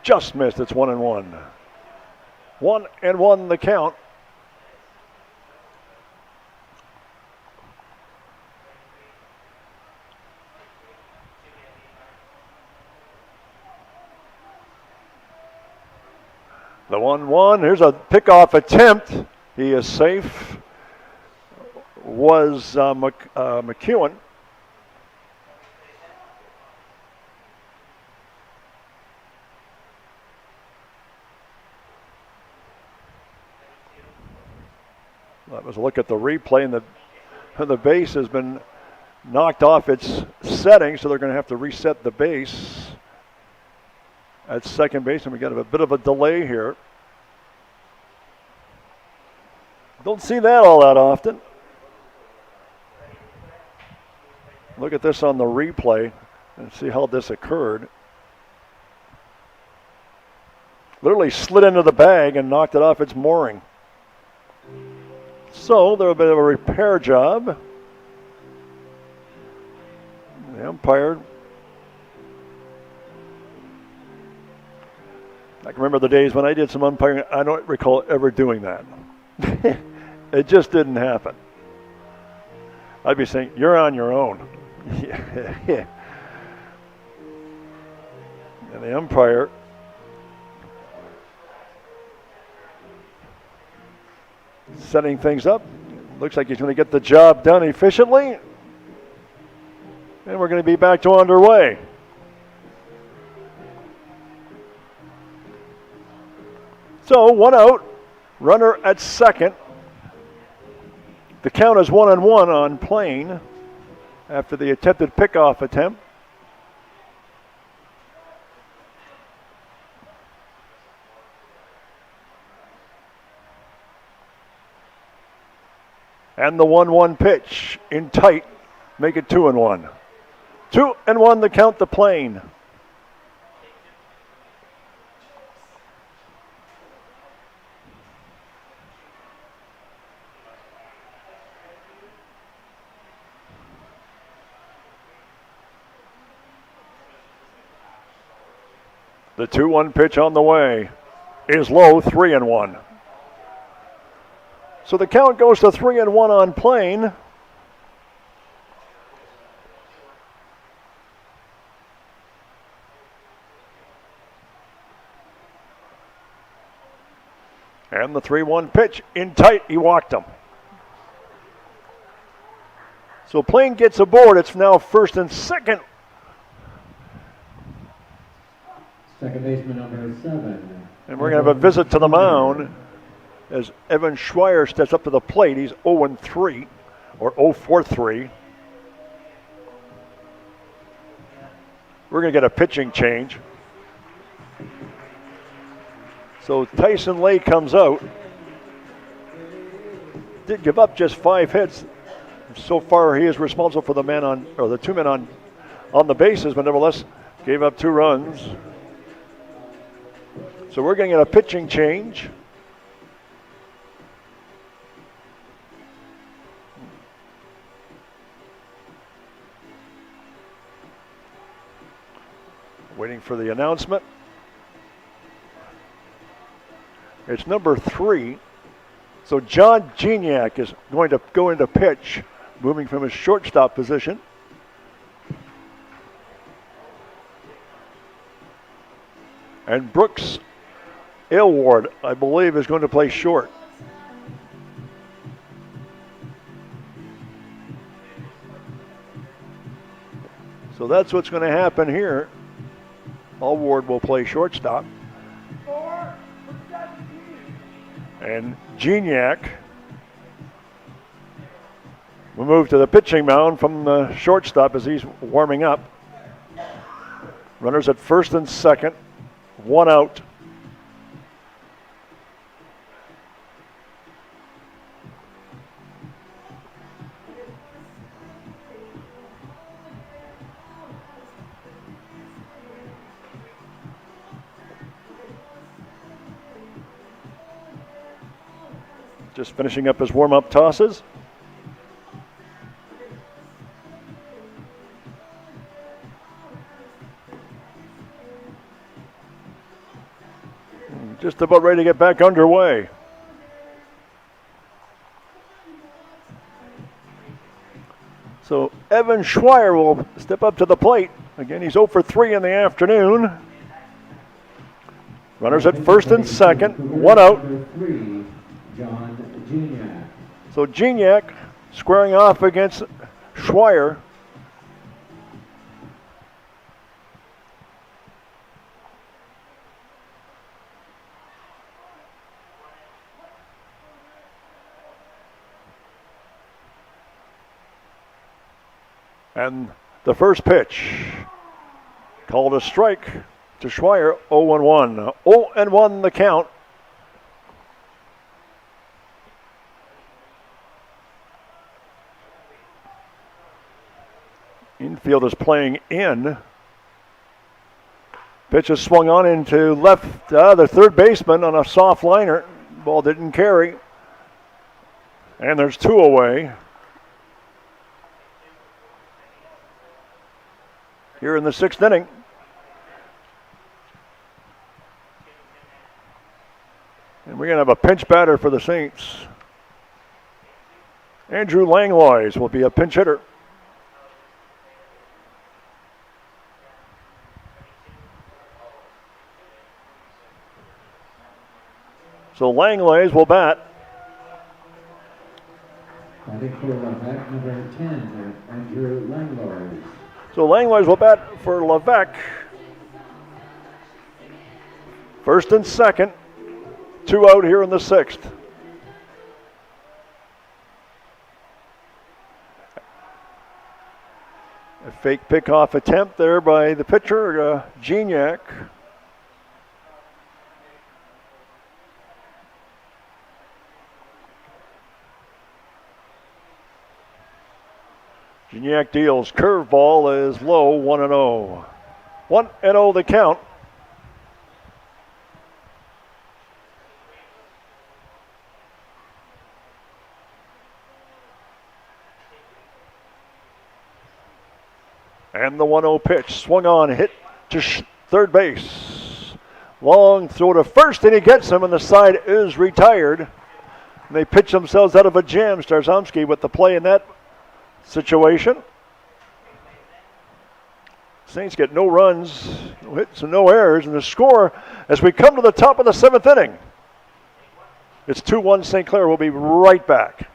just missed. It's 1-1. 1-1 the count. The 1-1, here's a pickoff attempt. He is safe. Was McEwen. That was a look at the replay, and the base has been knocked off its setting, so they're going to have to reset the base at second base, and we got a bit of a delay here. Don't see that all that often. Look at this on the replay and see how this occurred. Literally slid into the bag and knocked it off its mooring. So there's a bit of a repair job. The umpire, I can remember the days when I did some umpiring. I don't recall ever doing that. It just didn't happen. I'd be saying, you're on your own. Yeah. And the umpire setting things up. Looks like he's going to get the job done efficiently. And we're going to be back to underway. So 1 out, runner at second. The count is 1-1 on Plain after the attempted pickoff attempt. And the 1-1 pitch in tight, make it 2-1. 2-1 the count to Plain. The 2-1 pitch on the way is low, 3-1. So the count goes to 3-1 on Plain. And the 3-1 pitch in tight, he walked him. So Plain gets aboard. It's now first and second. Second baseman number 7. And we're going to have a visit to the mound as Evan Schweier steps up to the plate. He's 0-3 or 0-4-3. We're going to get a pitching change. So Tyson Lay comes out. Did give up just 5 hits. So far, he is responsible for the the 2 men on the bases, but nevertheless gave up 2 runs. So we're going to get a pitching change. Waiting for the announcement. It's number 3. So John Gignac is going to go into pitch, moving from his shortstop position. And Brooks Aylward, I believe, is going to play short. So that's what's going to happen here. Aylward will play shortstop. And Gignac will move to the pitching mound from the shortstop as he's warming up. Runners at first and second, 1 out. Just finishing up his warm-up tosses. Just about ready to get back underway. So Evan Schweier will step up to the plate. Again, he's 0-for-3 in the afternoon. Runners at first and second, 1 out. John Gignac. So Gignac squaring off against Schweier. And the first pitch called a strike to Schweier, 0-1. 0-1 the count. Infield is playing in. Pitch is swung on into left, the third baseman on a soft liner. Ball didn't carry. And there's 2 away. Here in the 6th inning. And we're going to have a pinch batter for the Saints. Andrew Langlois will be a pinch hitter. So Langlois will bat. Batting for Levesque, number 10, Andrew Langlois. So Langlois will bat for Levesque. First and second, 2 out here in the 6th. A fake pickoff attempt there by the pitcher, Gignac. Gignac deals. Curveball is low, 1-0. 1-0 the count. And the 1-0 pitch swung on, hit to third base. Long throw to first, and he gets him, and the side is retired. And they pitch themselves out of a jam, Starzomski, with the play in that situation. Saints get no runs, no hits, and no errors, and the score as we come to the top of the 7th inning. It's 2-1 St. Clair. We'll be right back.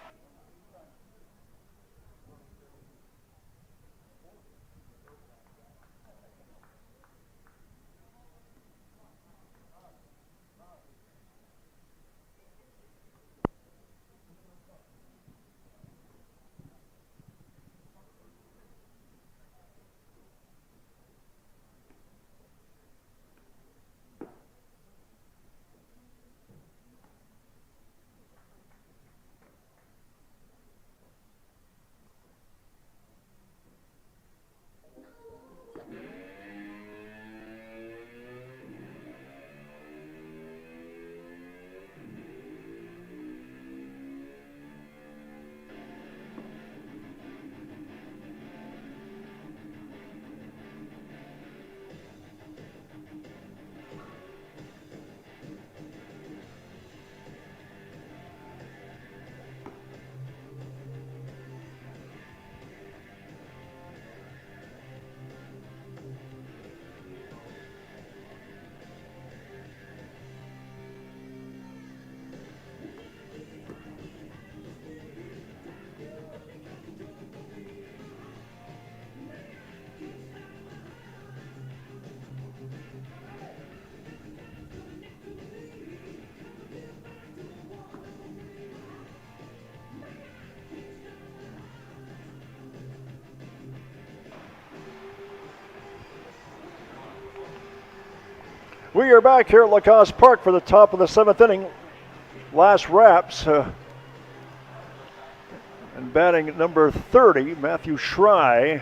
We are back here at Lacoste Park for the top of the 7th inning. Last wraps. And batting at number 30, Matthew Schrei.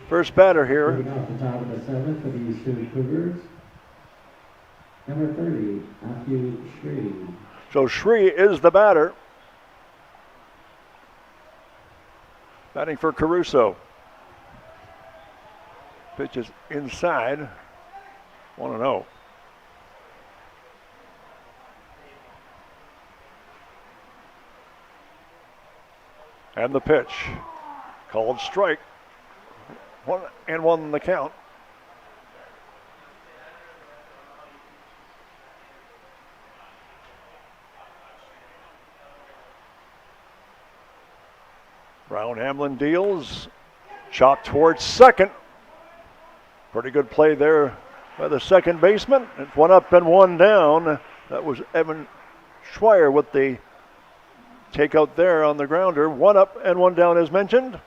First batter here. Moving off the top of the 7th for the Sault Cougars. Number 30, Matthew Schrei. So Schrei is the batter. Batting for Caruso. Pitch is inside. 1-0. And the pitch. Called strike. 1-1 in the count. Brown Hamlin deals. Chop towards second. Pretty good play there by the second baseman. It's one up and one down. That was Evan Schweier with the takeout there on the grounder. One up and one down as mentioned.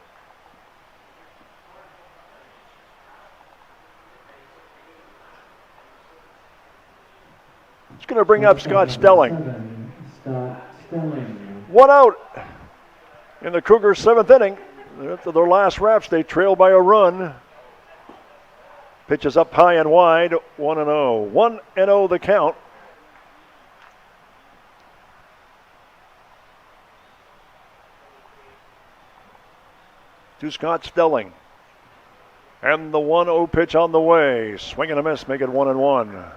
It's going to bring up Scott Stelling. Scott Stelling. One out in the Cougars' 7th inning. After their last wraps, they trail by a run. Pitches up high and wide, 1-0. 1-0 the count. To Scott Stelling. And the 1-0 pitch on the way. Swing and a miss, make it 1-1.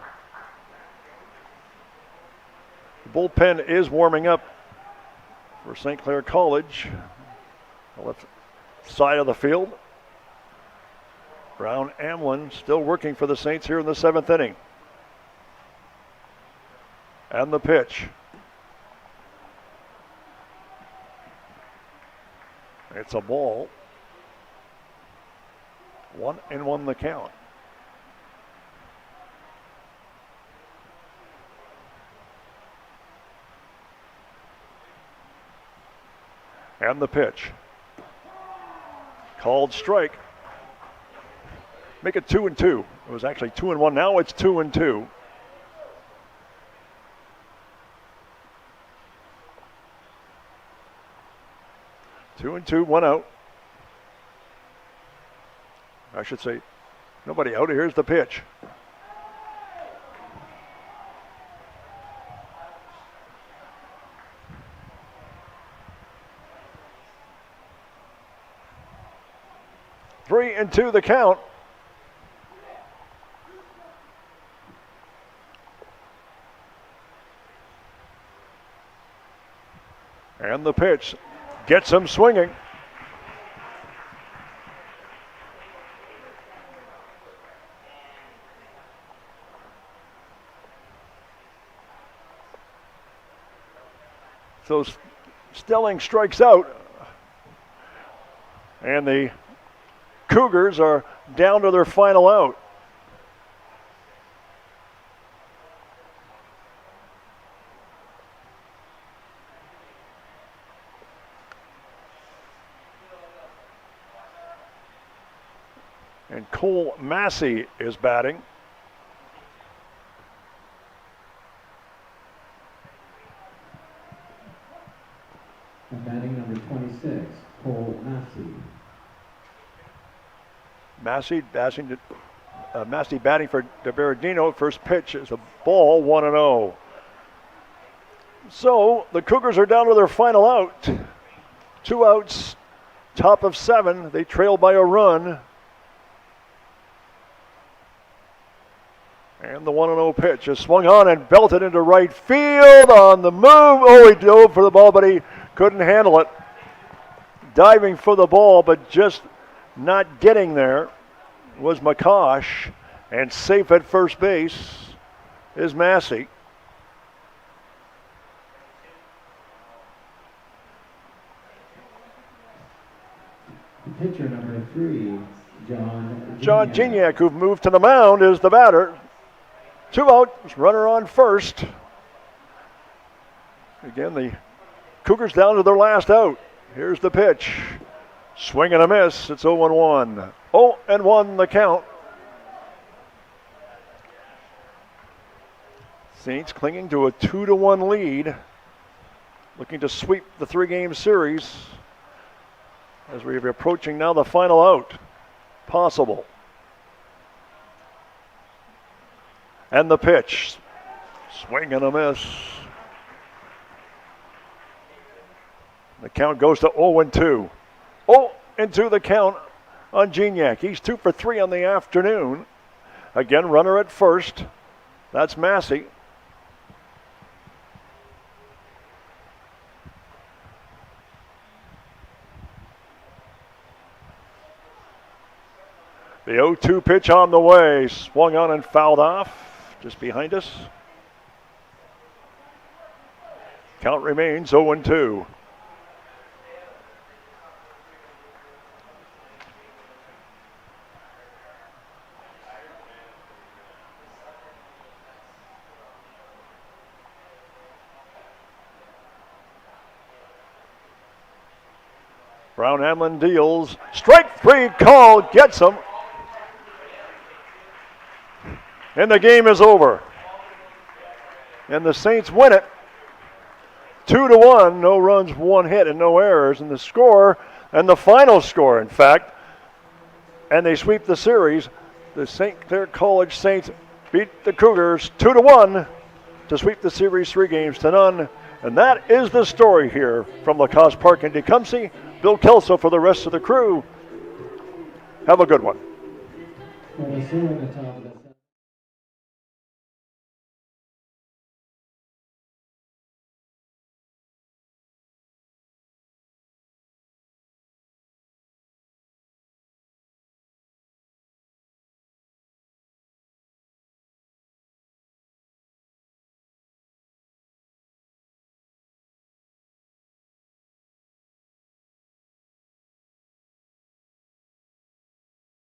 The bullpen is warming up for St. Clair College. The left side of the field. Brown Amlin still working for the Saints here in the 7th inning. And the pitch. It's a ball. 1-1 the count. And the pitch. Called strike. Make it 2-2. It was actually 2-1. Now it's 2-2. Two and two, one out. I should say, nobody out. Here's the pitch. Three and two the count. And the pitch gets him swinging. So Stelling strikes out. And the Cougars are down to their final out. And Cole Massey is batting. And batting number 26, Cole Massey. Massey batting for DeBerardino. First pitch is a ball, 1-0. So the Cougars are down to their final out. 2 outs, top of 7. They trail by a run. And the 1-0 pitch is swung on and belted into right field on the move. Oh, he dove for the ball, but he couldn't handle it. Diving for the ball, but just not getting there was McCosh. And safe at first base is Massey. Pitcher number 3, John Gignac, who've moved to the mound, is the batter. 2 outs, runner on first. Again, the Cougars down to their last out. Here's the pitch. Swing and a miss. It's 0-1. 0-1 the count. Saints clinging to a 2-1 lead. Looking to sweep the 3-game series as we're approaching now the final out. Possible. And the pitch. Swing and a miss. The count goes to 0-2. 0-2 the count on Gignac. He's 2 for 3 on the afternoon. Again, runner at first. That's Massey. The 0-2 pitch on the way. Swung on and fouled off. Just behind us. Count remains 0-2. Brown Hamlin deals. Strike 3 call. Gets him. And the game is over. And the Saints win it 2-1. No runs, 1 hit, and no errors. And the score, and the final score, in fact, and they sweep the series. The St. Clair College Saints beat the Cougars 2-1 to sweep the series 3-0. And that is the story here from Lacoste Park in Tecumseh. Bill Kelso for the rest of the crew. Have a good one. Well, we're still at the top of the